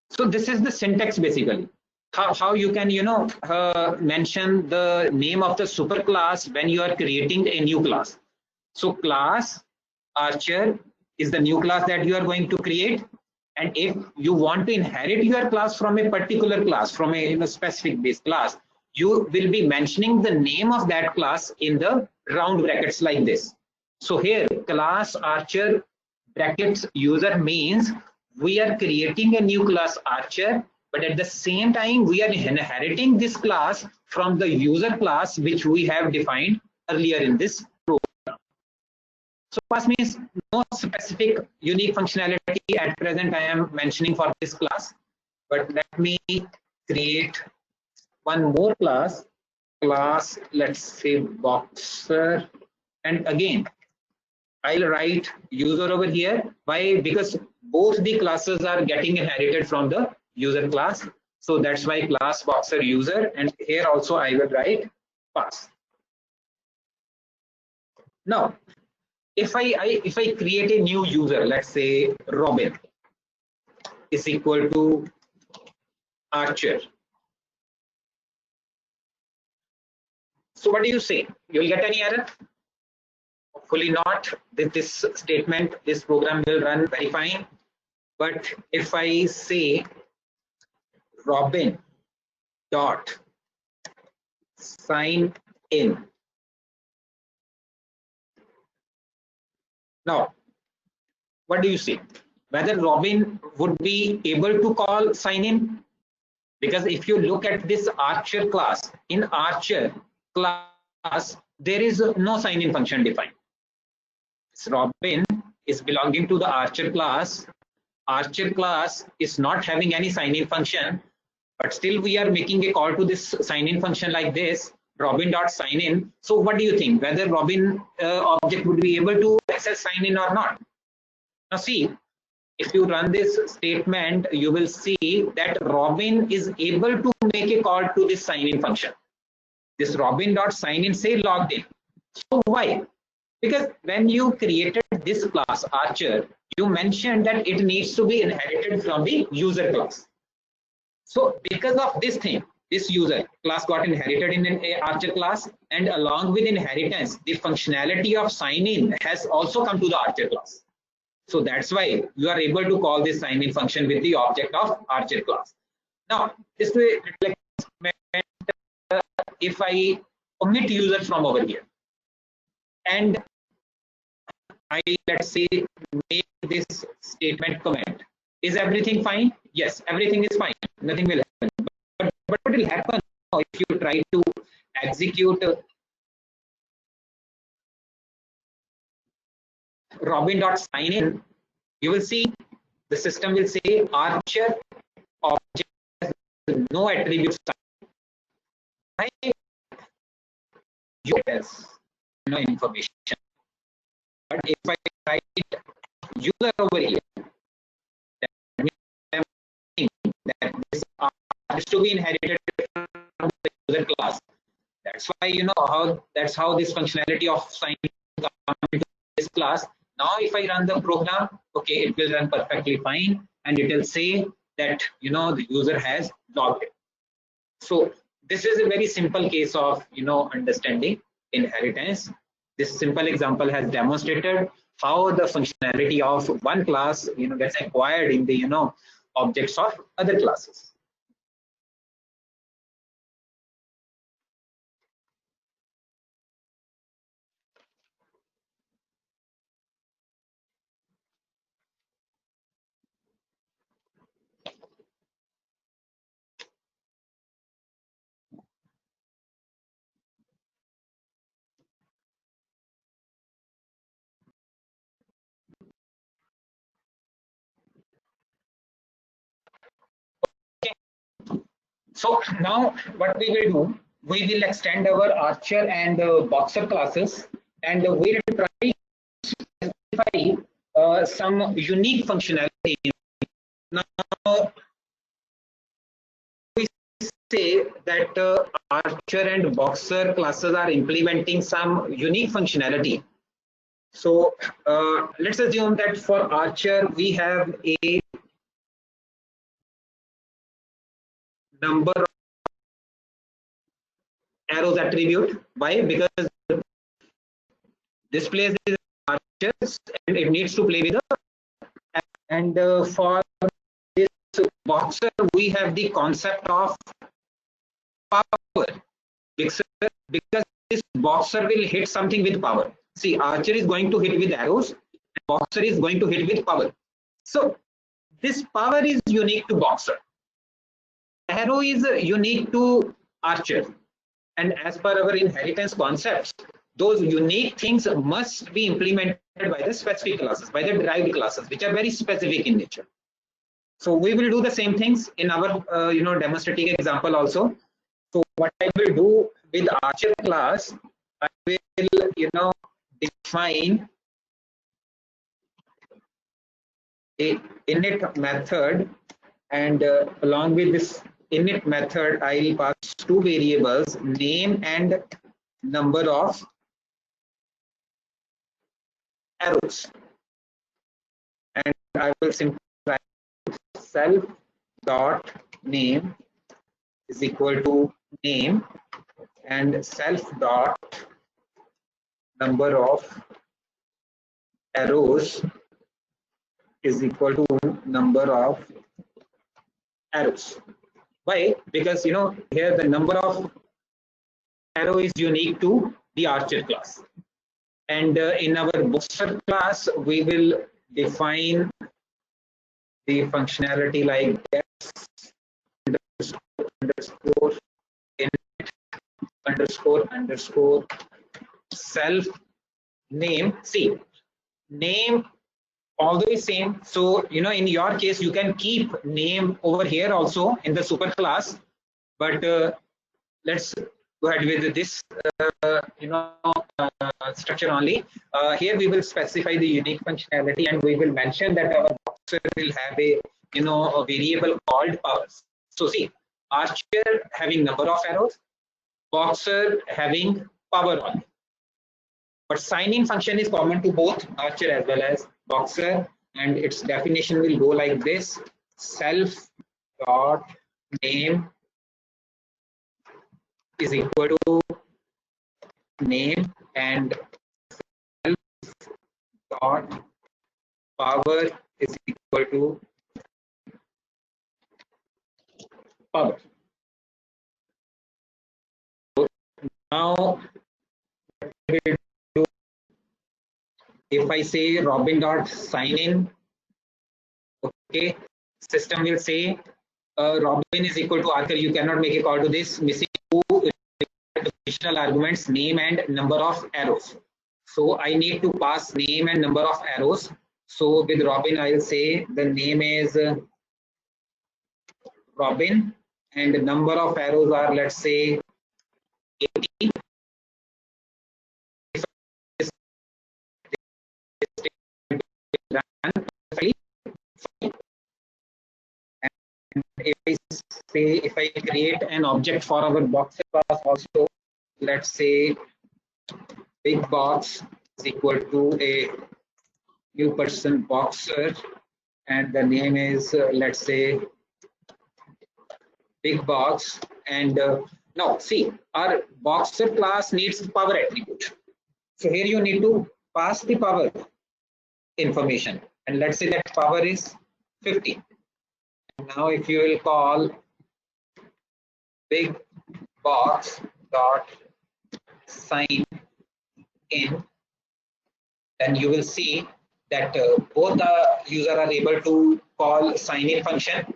So this is the syntax basically. How you can mention the name of the superclass when you are creating a new class. So class Archer is the new class that you are going to create, and if you want to inherit your class from a particular class, from a specific base class, you will be mentioning the name of that class in the round brackets like this. So here class Archer brackets user means we are creating a new class Archer, but at the same time we are inheriting this class from the user class which we have defined earlier in this program. So class means no specific unique functionality at present I am mentioning for this class, but let me create one more class, let's say Boxer, and again I'll write user over here. Why? Because both the classes are getting inherited from the user class. So that's why class Boxer user, and here also I will write pass. Now, if I create a new user, let's say Robin is equal to Archer. So what do you say? You will get any error? Hopefully not. This statement, this program will run very fine. But if I say Robin dot sign in, now what do you see? Whether Robin would be able to call sign in? Because if you look at this Archer class, in Archer class there is no sign in function defined. Robin is belonging to the Archer class. Archer class is not having any sign in function, but still we are making a call to this sign in function like this, Robin dot sign in. So what do you think, whether Robin object would be able to access sign in or not? Now see, if you run this statement, you will see that Robin is able to make a call to this sign in function. This Robin dot sign in say logged in. So why? Because when you created this class Archer, you mentioned that it needs to be inherited from the user class. So because of this thing, this user class got inherited in an Archer class, and along with inheritance, the functionality of sign in has also come to the Archer class. So that's why you are able to call this sign in function with the object of Archer class. Now, this way, if I omit user from over here, and I, let's say, make this statement comment, is everything fine? Yes, everything is fine, nothing will happen. But what will happen if you try to execute Robin.sign in? You will see the system will say Archer object has no attributes. You has no information. But if I write user over here, that this is to be inherited from the user class. That's why that's how this functionality of sign comes into this class. Now if I run the program, okay, it will run perfectly fine, and it will say that the user has logged in. So this is a very simple case of understanding inheritance. This simple example has demonstrated how the functionality of one class gets acquired in the objects of other classes. So now what we will do, we will extend our archer and boxer classes, and we will try to specify some unique functionality. Now we say that archer and boxer classes are implementing some unique functionality. So let's assume that for archer we have a number of arrows attribute. Why? Because this place is archers and it needs to play with the, and for this boxer we have the concept of power, because this boxer will hit something with power. See, archer is going to hit with arrows and boxer is going to hit with power. So this power is unique to boxer, arrow is unique to archer, and as per our inheritance concepts, those unique things must be implemented by the specific classes, by the derived classes, which are very specific in nature. So we will do the same things in our demonstrating example also. So what I will do with archer class, I will define a init method, and along with this init method I will pass two variables, name and number of arrows, and I will simply write self dot name is equal to name and self dot number of arrows is equal to number of arrows. Why? Because here the number of arrow is unique to the archer class, and in our boxer class we will define the functionality like underscore init underscore self name. See, name although is same, so in your case you can keep name over here also in the super class, but let's go ahead with this structure only. Here we will specify the unique functionality, and we will mention that our boxer will have a a variable called powers. So see, archer having number of arrows, boxer having power only. But sign in function is common to both archer as well as boxer, and its definition will go like this: self dot name is equal to name and self dot power is equal to power. So now if I say Robin dot sign in, okay, system will say Robin is equal to Arthur. You cannot make a call to this, missing two additional arguments, name and number of arrows. So I need to pass name and number of arrows. So with Robin, I'll say the name is Robin and the number of arrows are, let's say, 80. If I create an object for our boxer class also, let's say big box is equal to a new person boxer, and the name is let's say big box, and now see, our boxer class needs power attribute. So here you need to pass the power. information, and let's say that power is 50. Now if you will call big box dot sign in, then you will see that both the user are able to call sign in function,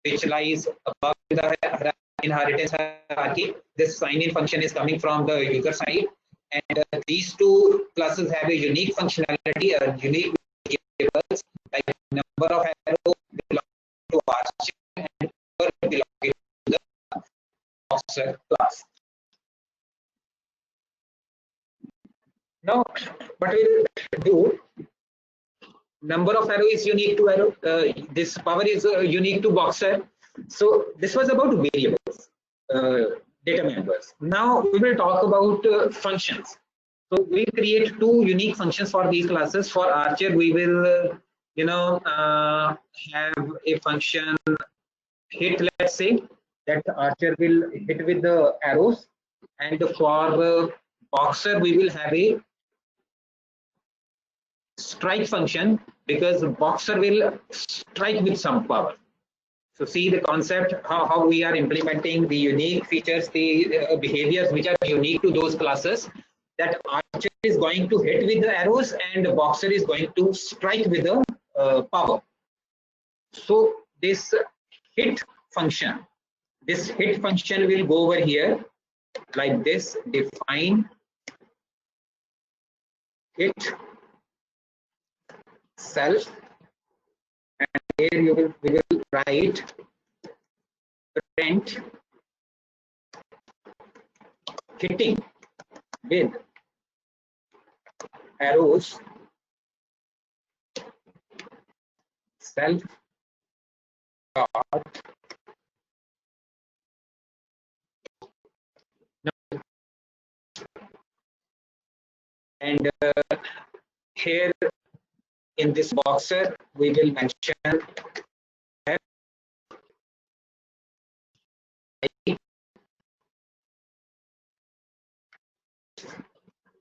which lies above the inheritance hierarchy. This sign in function is coming from the user side, and these two classes have a unique functionality, unique variables, like number of arrows belong to archer and number belonging to the boxer class. Now, what we'll do, number of arrow is unique to arrow, this power is unique to boxer. So this was about variables, data members. Now we will talk about functions. So we create two unique functions for these classes. For archer, we will have a function hit, let's say that archer will hit with the arrows, and for boxer we will have a strike function, because boxer will strike with some power. So see the concept, how we are implementing the unique features, the behaviors which are unique to those classes, that archer is going to hit with the arrows and boxer is going to strike with the power. So this hit function will go over here like this, define hit self, and here we will write print hitting with arrows self dot and here in this boxer we will mention F,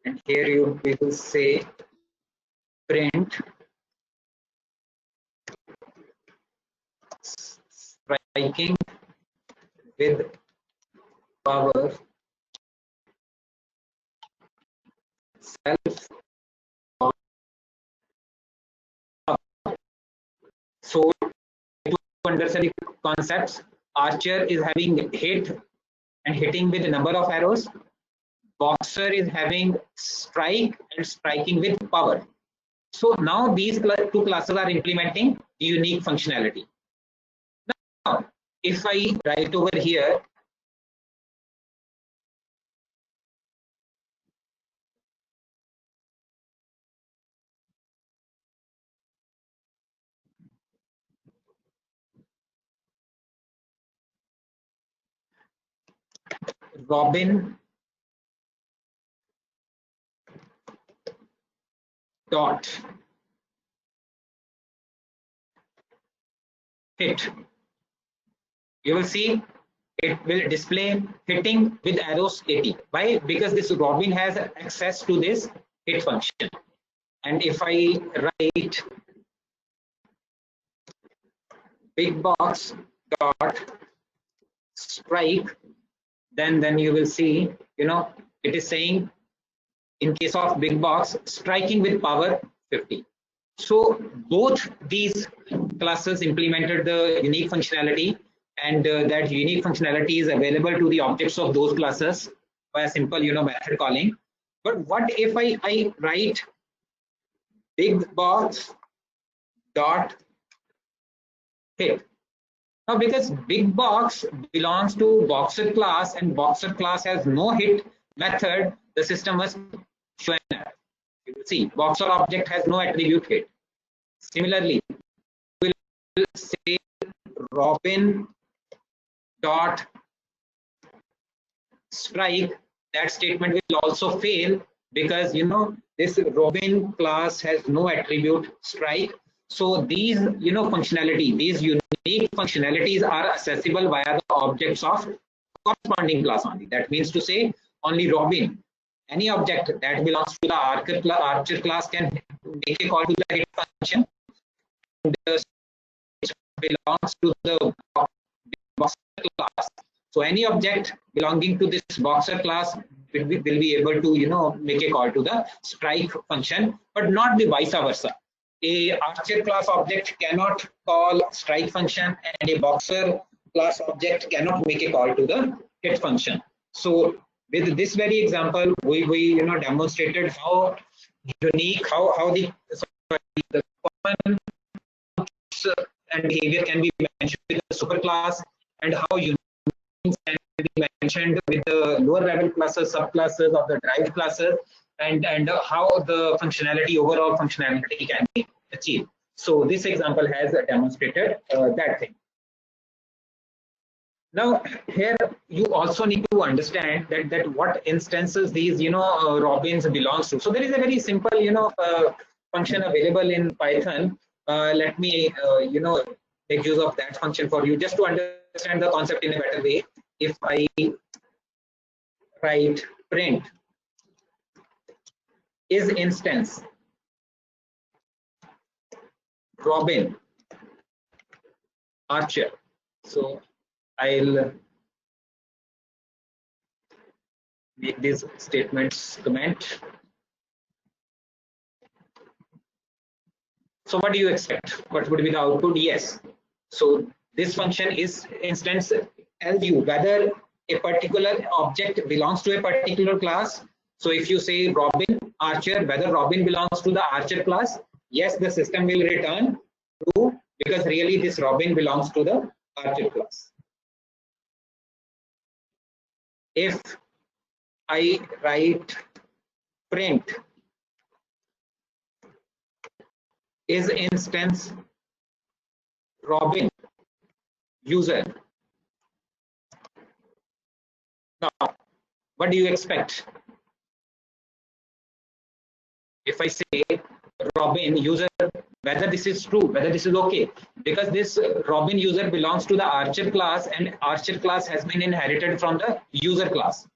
and here we will say print striking with power self. So to understand the concepts, archer is having hit and hitting with a number of arrows. Boxer is having strike and striking with power. So now these two classes are implementing unique functionality. Now, if I write over here, Robin dot hit, you will see it will display hitting with arrows 80. Why? Because this Robin has access to this hit function. And if I write big box dot strike, then you will see, it is saying in case of big box striking with power 50. So both these classes implemented the unique functionality, and that unique functionality is available to the objects of those classes by a simple method calling. But what if I write big box dot hit? Now, because big box belongs to boxer class and boxer class has no hit method, the system must show an error. You will see boxer object has no attribute hit. Similarly, we will say Robin dot strike. That statement will also fail, because this Robin class has no attribute strike. So these functionality, these unique functionalities are accessible via the objects of corresponding class only. That means to say only Robin, any object that belongs to the archer class can make a call to the get function. And belongs to the boxer class. So any object belonging to this boxer class will be able to make a call to the strike function, but not the vice versa. A archer class object cannot call strike function, and a boxer class object cannot make a call to the hit function. So with this very example, we demonstrated how unique, how the common and behavior can be mentioned with the superclass, and how unique can be mentioned with the lower level classes, subclasses of the derived classes, and how the functionality, overall functionality can be achieved. So this example has demonstrated that thing. Now here you also need to understand that what instances these robins belongs to. So there is a very simple function available in Python. Let me make use of that function for you, just to understand the concept in a better way. If I write print is instance Robin Archer, so I'll make these statements comment. So what do you expect? What would be the output? Yes. So this function is instance tells you whether a particular object belongs to a particular class. So if you say Robin Archer, whether Robin belongs to the Archer class, yes, the system will return true, because really this Robin belongs to the Archer class. If I write print is instance Robin user, now what do you expect? If I say Robin user, whether this is true, whether this is okay, because this Robin user belongs to the Archer class, and Archer class has been inherited from the user class.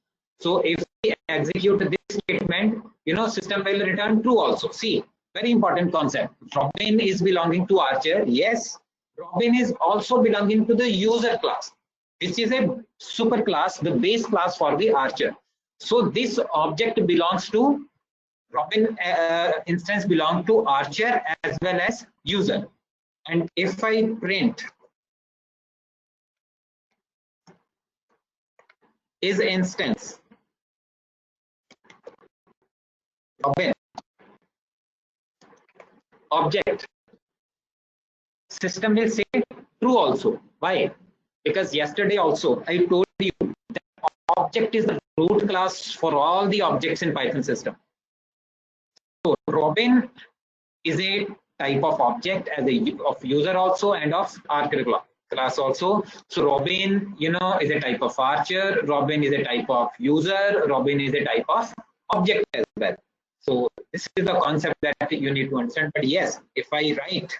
So if we execute this statement, system will return true also. See, very important concept. Robin is belonging to Archer. Yes, Robin is also belonging to the user class, which is a super class, the base class for the Archer. So this object belongs to Robin instance belong to Archer as well as user. And if I print is instance Robin object, system will say true also. Why? Because yesterday also I told you that object is the root class for all the objects in Python system. So Robin is a type of object as of user also, and of Archer class also. So Robin, is a type of Archer. Robin is a type of user. Robin is a type of object as well. So this is the concept that you need to understand. But yes, if I write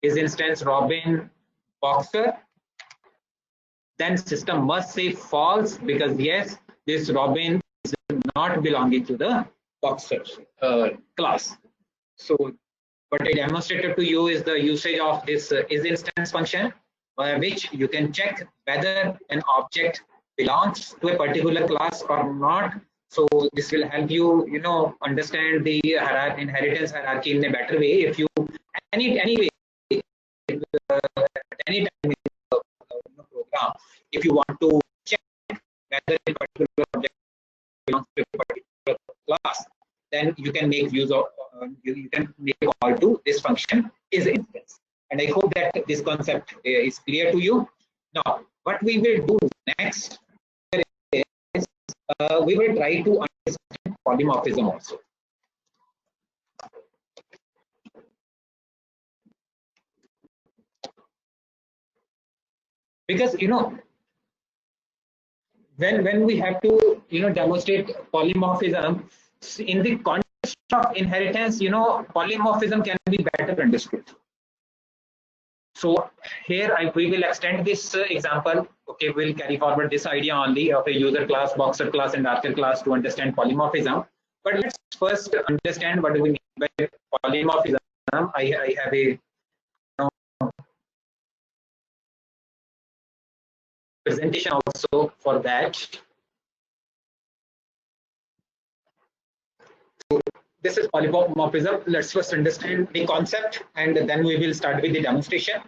is instance Robin boxer, then system must say false, because yes, this Robin is not belonging to the boxer class. So what I demonstrated to you is the usage of this is instance function, by which you can check whether an object belongs to a particular class or not. So this will help you, understand the inheritance hierarchy in a better way. If you anyway any time in the program, if you want to check whether a particular object belongs to a particular class, then you can make use of you can make a call to this function is instance. And I hope that this concept is clear to you. Now what we will do next is we will try to understand polymorphism also. Because when we have to demonstrate polymorphism in the context of inheritance, polymorphism can be better understood. So here we will extend this example. Okay, we'll carry forward this idea only of a user class, boxer class, and Archer class to understand polymorphism. But let's first understand what do we mean by polymorphism. I have a presentation also for that. So this is polymorphism. Let's first understand the concept and then we will start with the demonstration.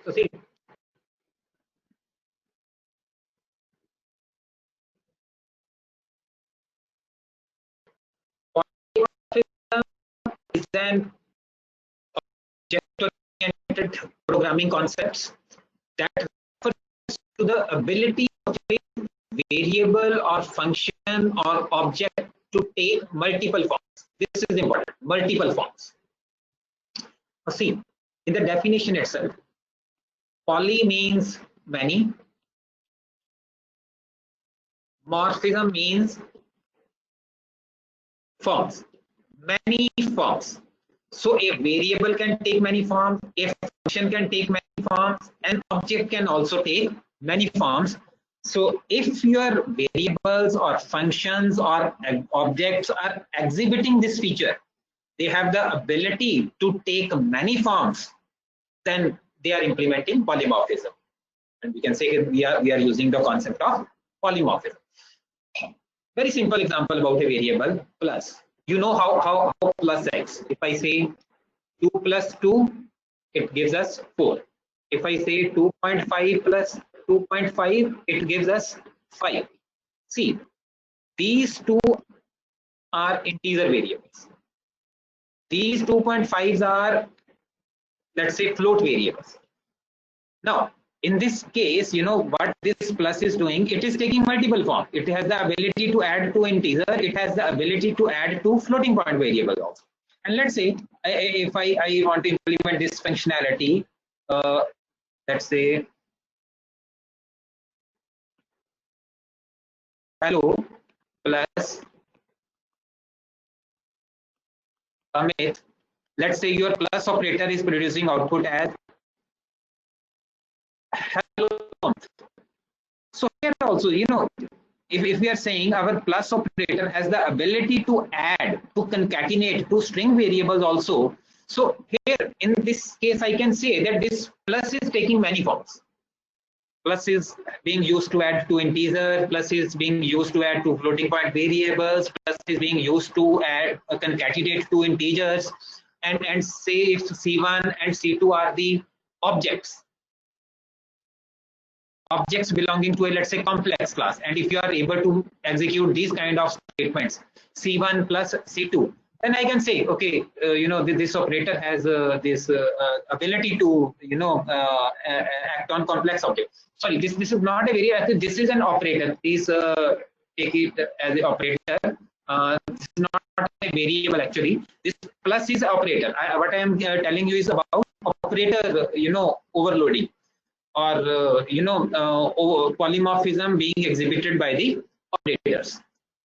So see, polymorphism is an object-oriented programming concepts that refers to the ability of a variable or function or object to take multiple forms. This is important, multiple forms. See, in the definition itself, poly means many, morphism means forms, many forms. So a variable can take many forms, a function can take many forms, an object can also take many forms. So if your variables or functions or objects are exhibiting this feature, they have the ability to take many forms, then they are implementing polymorphism. And we can say we are using the concept of polymorphism. Very simple example about a variable plus. You know how plus acts. If I say 2 plus 2, it gives us 4. If I say 2.5 plus 2.5, it gives us 5. See, these two are integer variables. These 2.5s are, let's say, float variables. Now, in this case, you know what this plus is doing? It is taking multiple forms. It has the ability to add to integer. It has the ability to add to floating point variables also. And let's say if I want to implement this functionality, let's say hello plus Amit. Let's say your plus operator is producing output as hello. So here also, you know, if we are saying our plus operator has the ability to add, to concatenate to string variables also. So here in this case, I can say that this plus is taking many forms. Plus is being used to add to integer, plus is being used to add to floating point variables, plus is being used to add concatenate to integers, and say if C1 and C2 are the objects belonging to a, let's say, complex class, and if you are able to execute these kind of statements, C1 plus C2, then I can say, okay, you know, this operator has this ability to, you know, act on complex objects. Sorry, this is not a variable. This is an operator. Please take it as an operator. This is not a variable actually. This plus is operator. What I am telling you is about operator, you know, overloading, or you know, polymorphism being exhibited by the operators.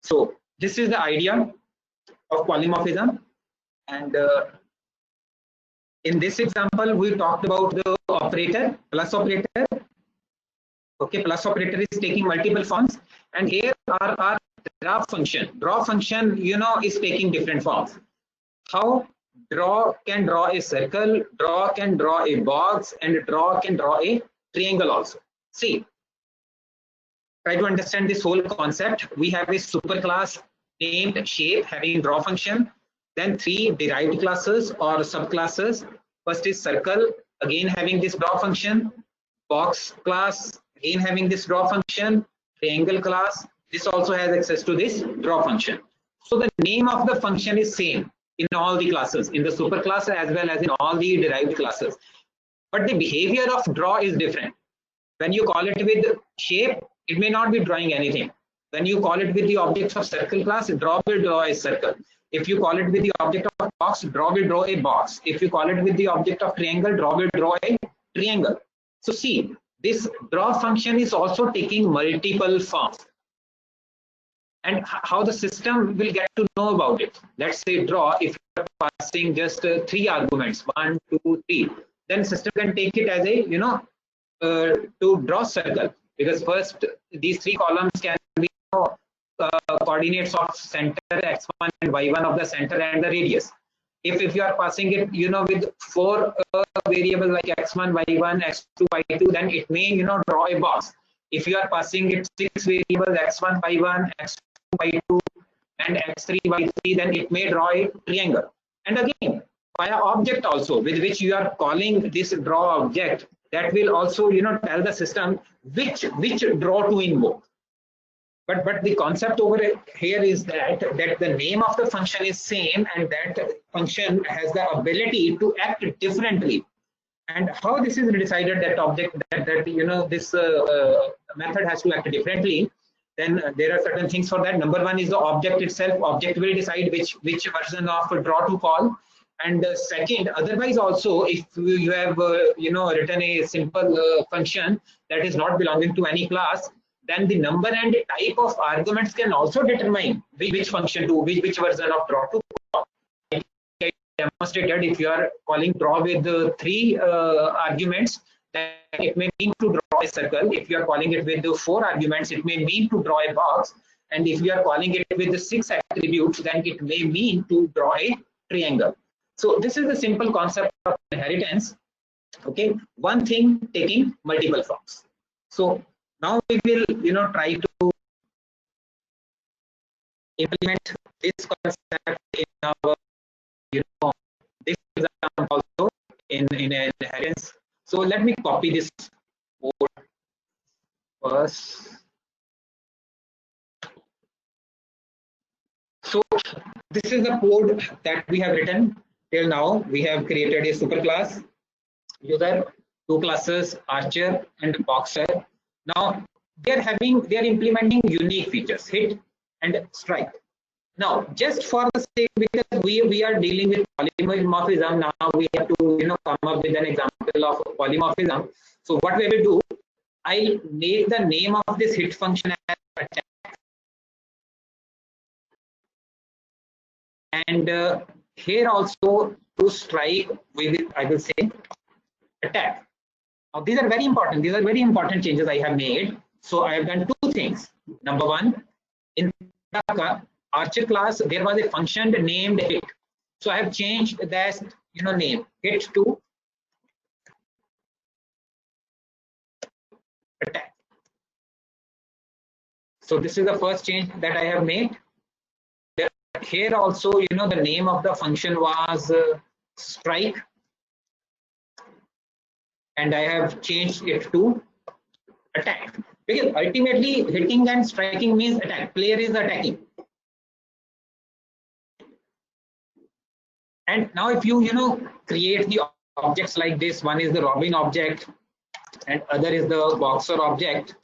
So this is the idea of polymorphism, and in this example we talked about the operator, plus operator. Okay, plus operator is taking multiple forms, and here our draw function. Draw function, you know, is taking different forms. How? Draw can draw a circle, draw can draw a box, and draw can draw a triangle also. See, try to understand this whole concept. We have a superclass named shape having draw function, then 3 derived classes or subclasses. First is circle, again having this draw function, box class, again having this draw function, triangle class, this also has access to this draw function. So the name of the function is same in all the classes, in the superclass as well as in all the derived classes, but the behavior of draw is different. When you call it with shape, it may not be drawing anything. When you call it with the objects of circle class, draw will draw a circle. If you call it with the object of box, draw will draw a box. If you call it with the object of triangle, draw will draw a triangle. So see, this draw function is also taking multiple forms. And how the system will get to know about it. Let's say draw, if you are passing just 3 arguments, 1, 2, 3, then system can take it as a, to draw circle, because first these three columns can be, coordinates of center x1 and y1 of the center and the radius. If you are passing it, with four variables like x1, y1, x2, y2, then it may, draw a box. If you are passing it six variables x1, y1, x2, y2, and x3, y3, then it may draw a triangle. And again, via object also, with which you are calling this draw object, that will also, tell the system which draw to invoke. But the concept over here is that the name of the function is same, and that function has the ability to act differently. And how this is decided, that object that this method has to act differently, then there are certain things for that. Number one is the object itself. Object will decide which version of draw to call. And second, otherwise also, if you have written a simple function that is not belonging to any class, then the number and type of arguments can also determine which function to which version of draw to call. I demonstrated, if you are calling draw with three arguments, then it may mean to draw a circle. If you are calling it with the four arguments, it may mean to draw a box. And if you are calling it with the six attributes, then it may mean to draw a triangle. So this is the simple concept of inheritance. Okay, one thing taking multiple forms. So now we will, try to implement this concept in our, this example also in inheritance. So let me copy this code first. So this is the code that we have written till now. We have created a superclass user, two classes, archer and boxer. Now they are implementing unique features, hit and strike. Now, just for the sake, because we are dealing with polymorphism, now we have to come up with an example of polymorphism. So what we will do, I'll make the name of this hit function as attack, and here also to strike I will say attack. Now these are very important. These are very important changes I have made. So I have done two things. Number one, in the archer class, there was a function named hit. So I have changed that name hit to attack. So this is the first change that I have made. Here also, the name of the function was strike, and I have changed it to attack, because ultimately hitting and striking means attack. Player is attacking. And now if you create the objects like this, one is the Robin object and other is the boxer object.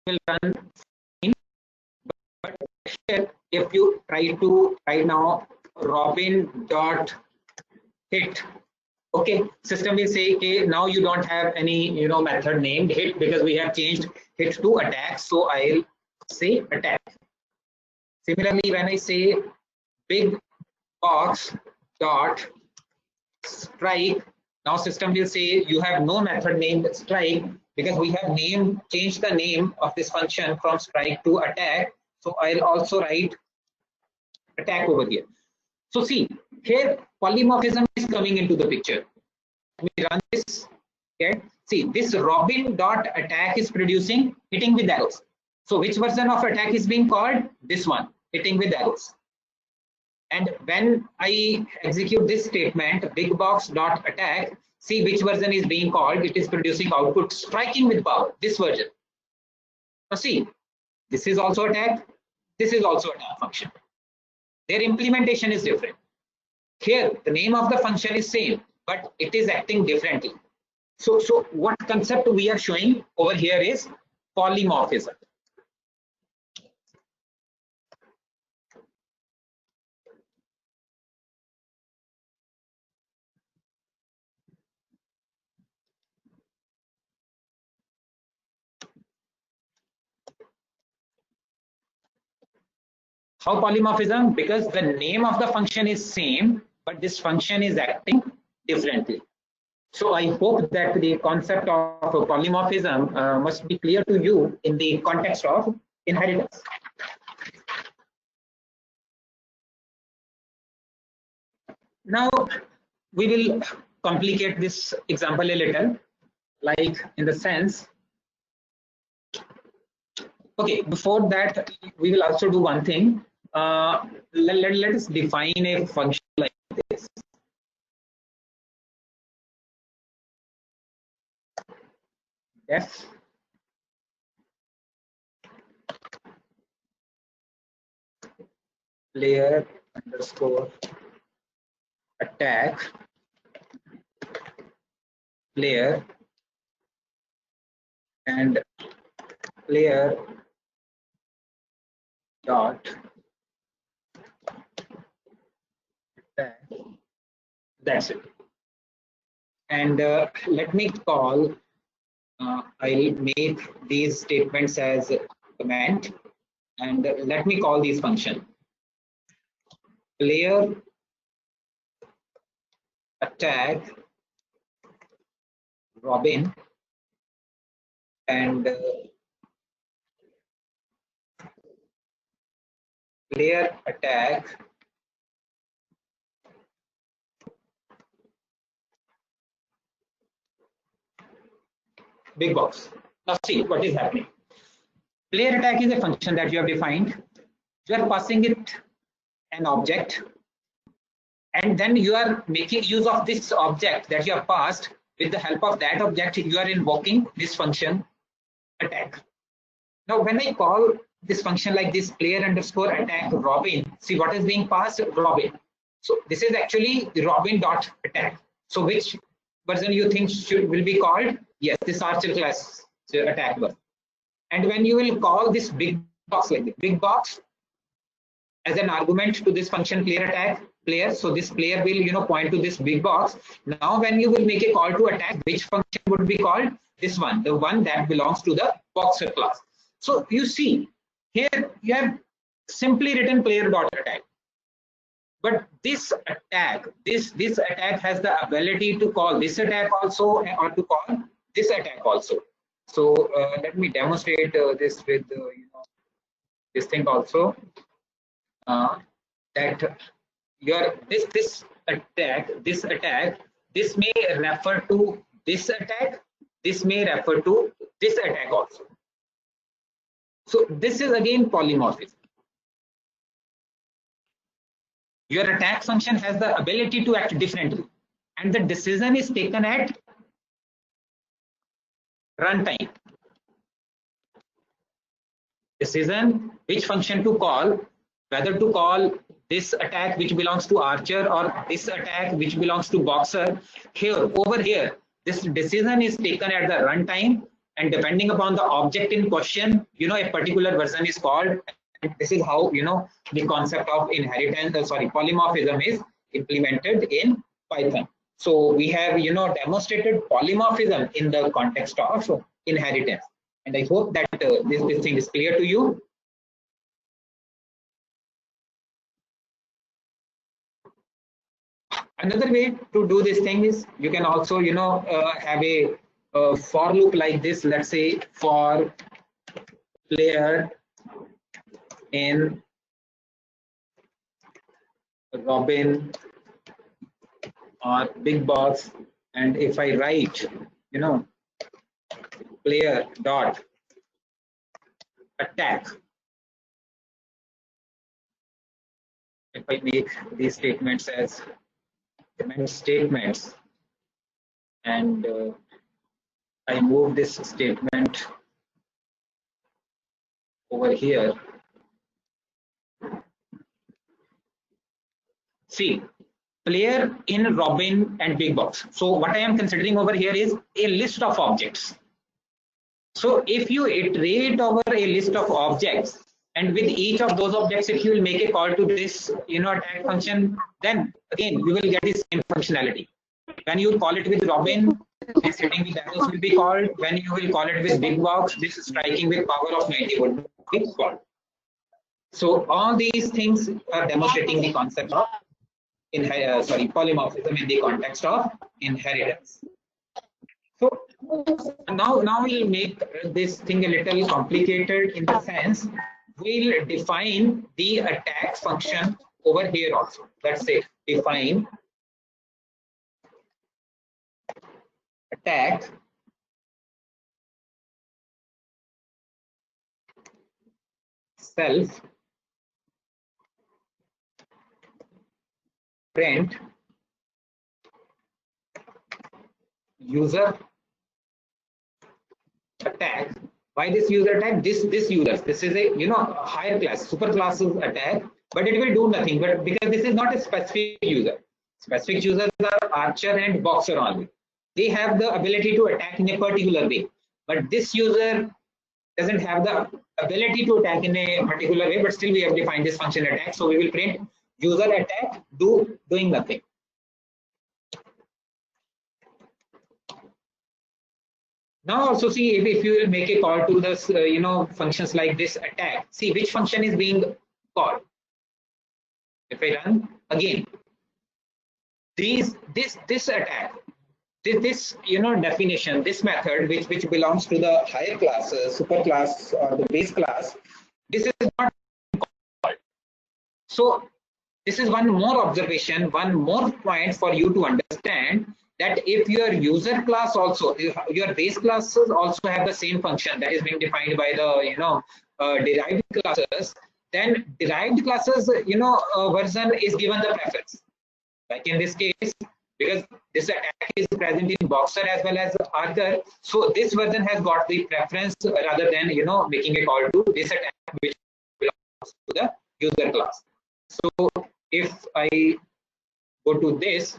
Will run in, but here if you try to right now Robin dot hit, okay, system will say, okay, now you don't have any method named hit, because we have changed hit to attack. So I'll say attack. Similarly, when I say big box dot strike, now system will say you have no method named strike, because we have changed the name of this function from strike to attack. So I'll also write attack over here. So see, here polymorphism is coming into the picture. Let me run this. Okay, see, this Robin dot attack is producing hitting with arrows. So which version of attack is being called? This one, hitting with arrows. And when I execute this statement, big box dot attack, see which version is being called. It is producing output striking with power, this version. Now see, this is also attack, this is also attack function. Their implementation is different. Here the name of the function is same, but it is acting differently. So what concept we are showing over here is polymorphism. How polymorphism? Because the name of the function is same, but this function is acting differently. So I hope that the concept of polymorphism must be clear to you in the context of inheritance. Now we will complicate this example a little, like in the sense, okay, before that we will also do one thing. Let us define a function like this. F player underscore attack player and player dot attack. That's it. And let me call, I'll make these statements as command, and let me call these function player attack Robin and player attack big box. Now see what is happening. Player attack is a function that you have defined. You are passing it an object, and then you are making use of this object that you have passed. With the help of that object, you are invoking this function attack. Now when I call this function like this, player underscore attack Robin, see what is being passed? Robin. So this is actually the Robin dot attack. So which version you think will be called? Yes, this Archer class attack version. And when you will call this big box like this, big box as an argument to this function player attack player, so this player will point to this big box. Now when you will make a call to attack, which function would be called? This one, the one that belongs to the boxer class. So you see here you have simply written player dot attack, but this attack, this attack has the ability to call this attack also, or to call this attack also. So let me demonstrate this with this thing also, that your this attack, this may refer to this attack, this may refer to this attack also. So this is again polymorphism. Your attack function has the ability to act differently, and the decision is taken at runtime. Decision which function to call, whether to call this attack which belongs to Archer or this attack which belongs to Boxer. Here, over here, this decision is taken at the runtime, and depending upon the object in question, a particular version is called. And this is how the concept of inheritance, polymorphism is implemented in Python. So we have demonstrated polymorphism in the context of inheritance, and I hope that this thing is clear to you. Another way to do this thing is you can also have a for loop like this. Let's say for player in Robin or big box, and if I write player dot attack, if I make these statements as command statements, and I move this statement over here. See, player in Robin and big box. So what I am considering over here is a list of objects. So if you iterate over a list of objects, and with each of those objects, if you will make a call to this attack function, then again you will get the same functionality. When you call it with Robin, this hitting with arrows will be called. When you will call it with big box, this striking with power of 90 would be called. So all these things are demonstrating the concept of polymorphism in the context of inheritance. So now we'll make this thing a little complicated, in the sense we'll define the attack function over here also. Let's say define attack self print user attack. Why this user attack? This user, this is a higher class, super classes attack, but it will do nothing. But because this is not a specific user, specific users are archer and boxer only. They have the ability to attack in a particular way, but this user doesn't have the ability to attack in a particular way. But still we have defined this function attack, so we will print user attack doing nothing. Now also see, if you will make a call to this functions like this attack, see which function is being called. If I run again, this attack, this definition, this method which belongs to the higher classes, super class or the base class, this is not called. So this is one more observation, one more point for you to understand, that if your user class also, your base classes also have the same function that is being defined by the derived classes, then derived classes version is given the preference. Like in this case, because this attack is present in boxer as well as archer, so this version has got the preference rather than making a call to this attack which belongs to the user class. So if I go to this,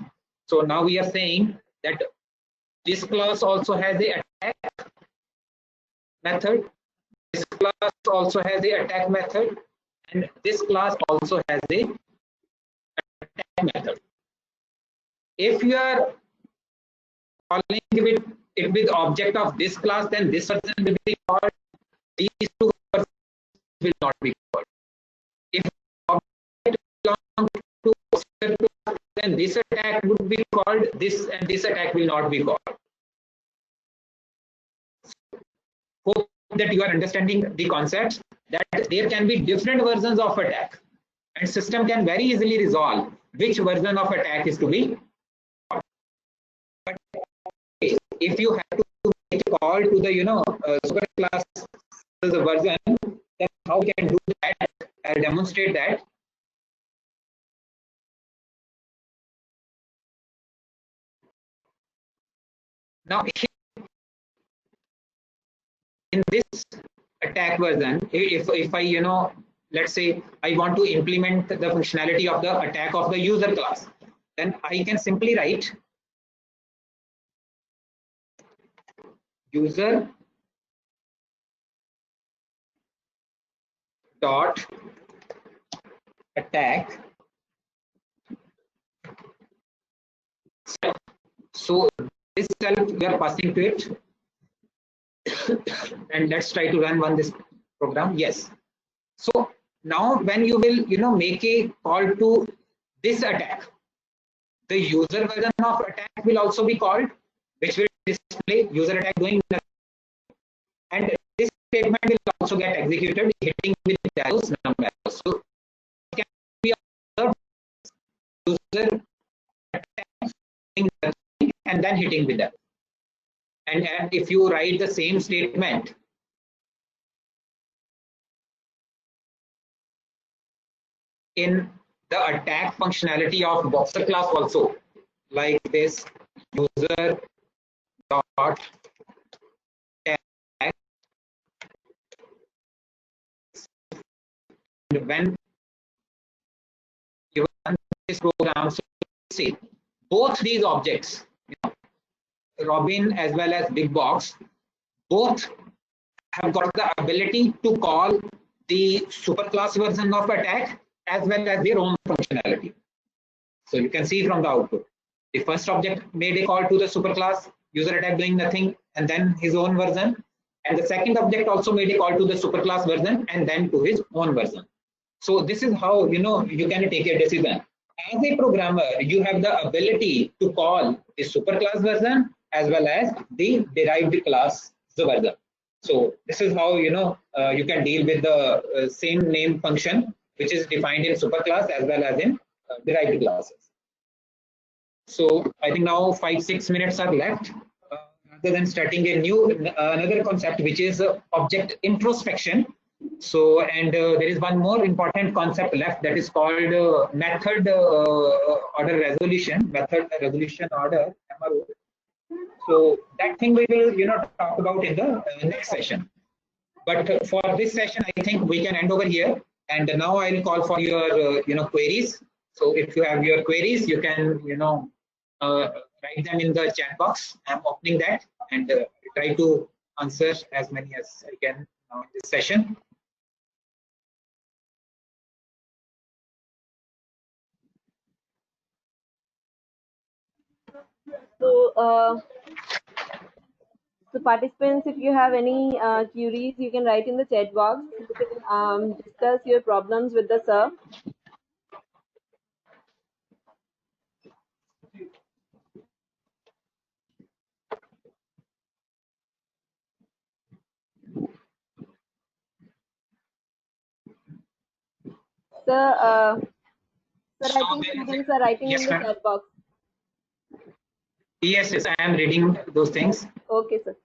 so now we are saying that this class also has the attack method, this class also has the attack method, and this class also has the attack method. If you are calling it with object of this class, then this version will be called, these two versions will not be called. If object belongs to class, then this attack would be called this, and this attack will not be called. Hope that you are understanding the concept, that there can be different versions of attack, and system can very easily resolve which version of attack is to be. But if you have to make a call to the super class version, then how we can do that? I'll demonstrate that. Now in this attack version, if I let's say I want to implement the functionality of the attack of the user class, then I can simply write user dot attack. So this self we are passing to it, and let's try to run this program. Yes. So now when you will make a call to this attack, the user version of attack will also be called, which will display user attack doing nothing, and this statement will also get executed hitting with arrows number. So it can be observed user attack doing nothing and then hitting with that. And if you write the same statement in the attack functionality of boxer class also, like this user dot attack, and when you run this program, so see both these objects, Robin as well as Big Box, both have got the ability to call the superclass version of attack as well as their own functionality. So you can see from the output, the first object made a call to the superclass user attack doing nothing and then his own version, and the second object also made a call to the superclass version and then to his own version. So this is how you can take a decision. As a programmer, you have the ability to call the superclass version as well as the derived class version. So this is how you can deal with the same name function which is defined in superclass as well as in derived classes. So I think now 5-6 minutes are left. Rather than starting a new another concept which is object introspection. So and there is one more important concept left, that is called method order resolution, method resolution order, MRO. So that thing we will talk about in the next session. But for this session, I think we can end over here. And now I'll call for your queries. So if you have your queries, you can write them in the chat box. I'm opening that and try to answer as many as I can now in this session. So, so participants, if you have any queries, you can write in the chat box. You can discuss your problems with the sir. Sir, sir, I think students are writing yes, in the chat box. Yes, I am reading those things. Okay, sir.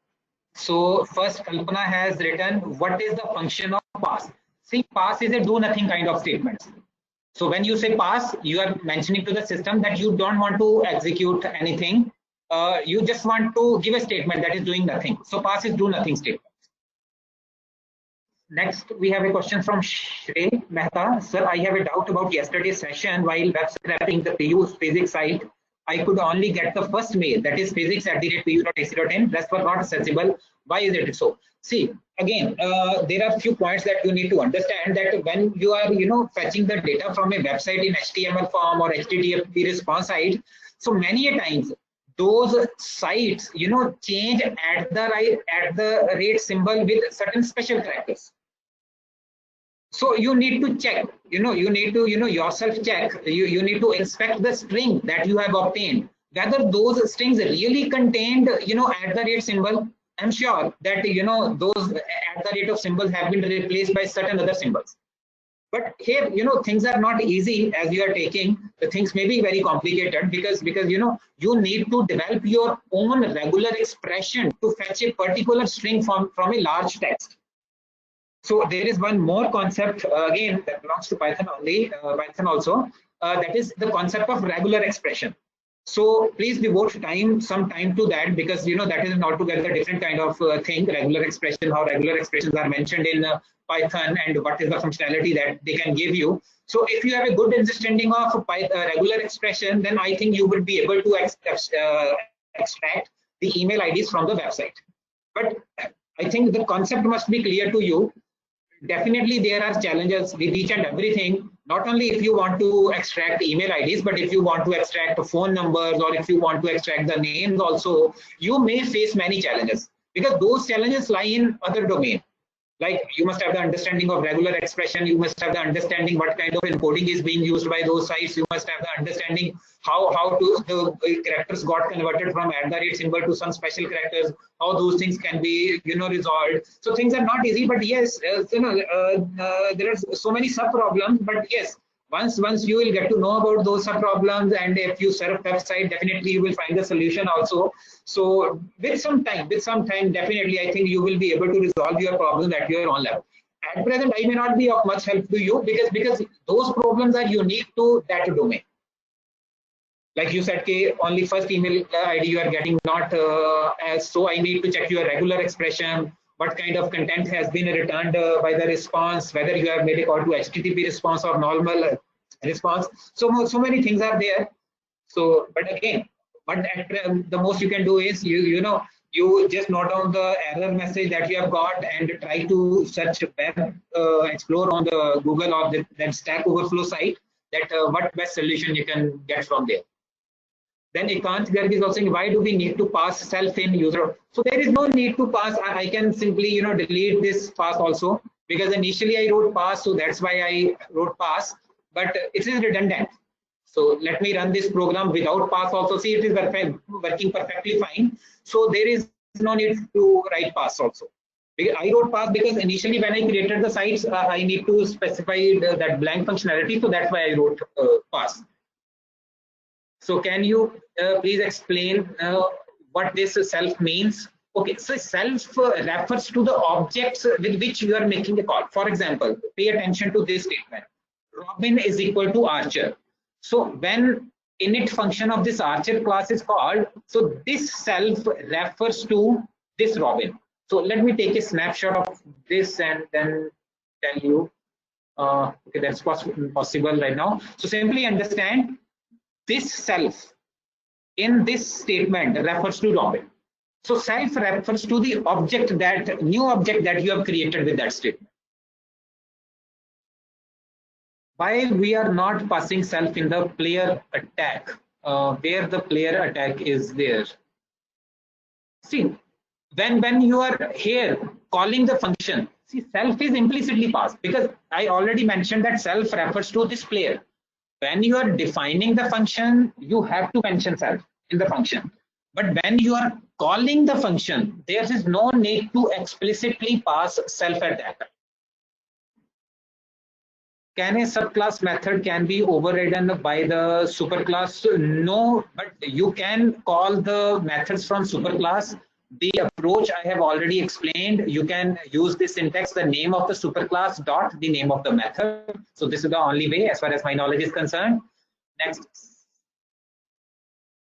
So first, Kalpana has written, what is the function of pass? See, pass is a do nothing kind of statement. So when you say pass, you are mentioning to the system that you don't want to execute anything. You just want to give a statement that is doing nothing. So pass is do nothing statement. Next, we have a question from Shrey Mehta. Sir, I have a doubt about yesterday's session. While web scraping the PU physics site, I could only get the first mail, that is physics@pu.ac.in. Rest was not accessible. Why is it so? See, again, there are few points that you need to understand, that when you are, fetching the data from a website in HTML form or HTTP response site, so many a times those sites, change at the rate symbol with certain special characters. So you need to check, you need to, yourself check, you need to inspect the string that you have obtained, whether those strings really contained, at the rate symbol. I'm sure that, those at the rate of symbols have been replaced by certain other symbols. But here, things are not easy as you are taking. The things may be very complicated because you need to develop your own regular expression to fetch a particular string from a large text. So there is one more concept again that belongs to Python only, Python also, that is the concept of regular expression. So please devote some time to that, because that is an altogether different kind of thing. Regular expression, how regular expressions are mentioned in Python, and what is the functionality that they can give you. So if you have a good understanding of regular expression, then I think you will be able to extract the email IDs from the website. But I think the concept must be clear to you. Definitely there are challenges with each and everything. Not only if you want to extract email IDs, but if you want to extract phone numbers, or if you want to extract the names also, you may face many challenges, because those challenges lie in other domain. Like, you must have the understanding of regular expression, you must have the understanding what kind of encoding is being used by those sites, you must have the understanding how the characters got converted from @ symbol to some special characters, how those things can be resolved. So things are not easy, but yes, there are so many sub problems. But yes, once you will get to know about those sub problems, and if you set up website, definitely you will find the solution also. So with some time, definitely I think you will be able to resolve your problems at your own level. At present, I may not be of much help to you, because those problems are unique to that domain. Like you said, only first email ID you are getting, not as so I need to check your regular expression, what kind of content has been returned by the response, whether you have made a call to HTTP response or normal response. So many things are there. So, but again, the most you can do is you just note down the error message that you have got and try to search web explore on the Google or that Stack Overflow site, that what best solution you can get from there. Then Ekant Garg is also saying, why do we need to pass self in user? So there is no need to pass. I can simply delete this pass also. because initially I wrote pass, so that's why I wrote pass, but it is redundant. So let me run this program without pass also. See, it is working perfectly fine. So there is no need to write pass also. I wrote pass because initially when I created the sites, I need to specify that blank functionality. So that's why I wrote pass. So can you please explain what this self means? Okay, so self refers to the objects with which you are making a call. For example, pay attention to this statement. Robin is equal to Archer. So when init function of this Archer class is called, so this self refers to this Robin. So let me take a snapshot of this and then tell you. Okay, that's possible right now. So simply understand this self in this statement refers to Robin. So self refers to the object, that new object that you have created with that statement. Why we are not passing self in the player attack, where the player attack is there? See, when you are here calling the function, see, self is implicitly passed because I already mentioned that self refers to this player. When you are defining the function, you have to mention self in the function. But when you are calling the function, there is no need to explicitly pass self at that time. Can a subclass method can be overridden by the superclass? No, but you can call the methods from superclass. The approach I have already explained. You can use the syntax, the name of the superclass dot the name of the method. So this is the only way as far as my knowledge is concerned. Next.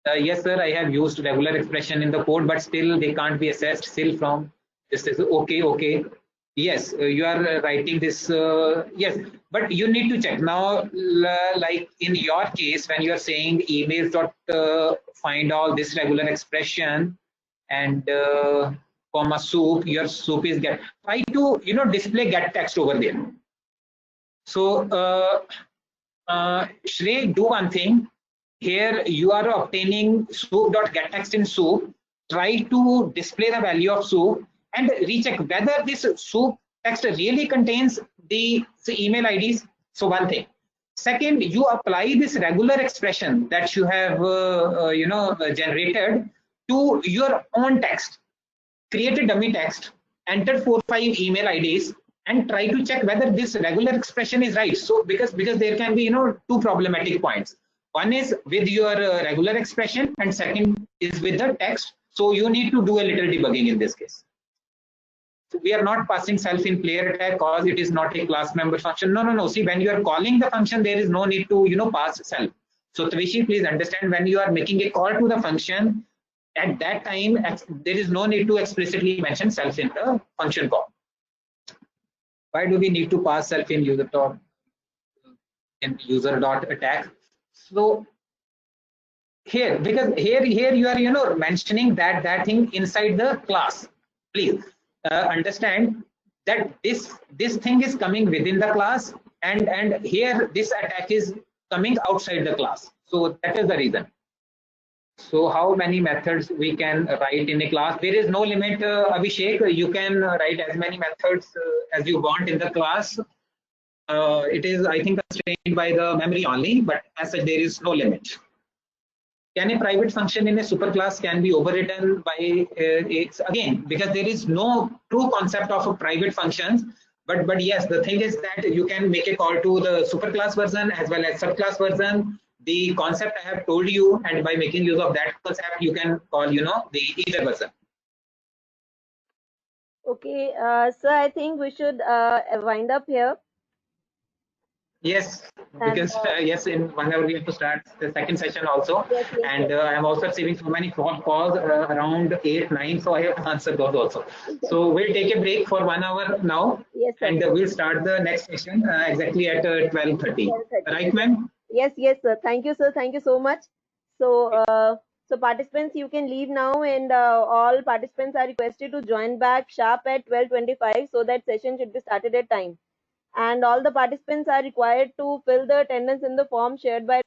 Yes, sir, I have used regular expression in the code, but still they can't be assessed still from this is okay. Yes, you are writing this. Yes, but you need to check now. Like in your case, when you are saying emails dot find all this regular expression and comma soup, your soup is get. Try to display get text over there. So Shrey, do one thing. Here you are obtaining soup.getText in soup. Try to display the value of soup and recheck whether this soup text really contains the email IDs. So one thing. Second, you apply this regular expression that you have generated to your own text. Create a dummy text, enter 4-5 email IDs, and try to check whether this regular expression is right. So because there can be two problematic points. One is with your regular expression, and second is with the text. So you need to do a little debugging in this case. So we are not passing self in player attack because it is not a class member function. No. See, when you are calling the function, there is no need to pass self. So Tavishi, please understand, when you are making a call to the function, at that time there is no need to explicitly mention self in the function call. Why do we need to pass self in user dot attack? So here, because here you are mentioning that thing inside the class. Please understand that this thing is coming within the class, and here this attack is coming outside the class. So that is the reason. So how many methods we can write in a class? There is no limit, Abhishek. You can write as many methods as you want in the class. It is, I think, constrained by the memory only, but as such, there is no limit. Can a private function in a superclass can be overridden by its, again, because there is no true concept of private functions. But yes, the thing is that you can make a call to the superclass version as well as subclass version. The concept I have told you, and by making use of that concept, you can call the either version. Okay, so I think we should wind up here. Yes, because yes, in 1 hour we have to start the second session also, yes, and I am also receiving so many phone calls around 8, 9, so I have to answer those also. So we'll take a break for 1 hour now, yes, and we'll start the next session exactly at 12:30. Right, ma'am? Yes, sir. Thank you, sir. Thank you so much. So, so participants, you can leave now, and all participants are requested to join back sharp at 12:25, so that session should be started at time. And all the participants are required to fill the attendance in the form shared by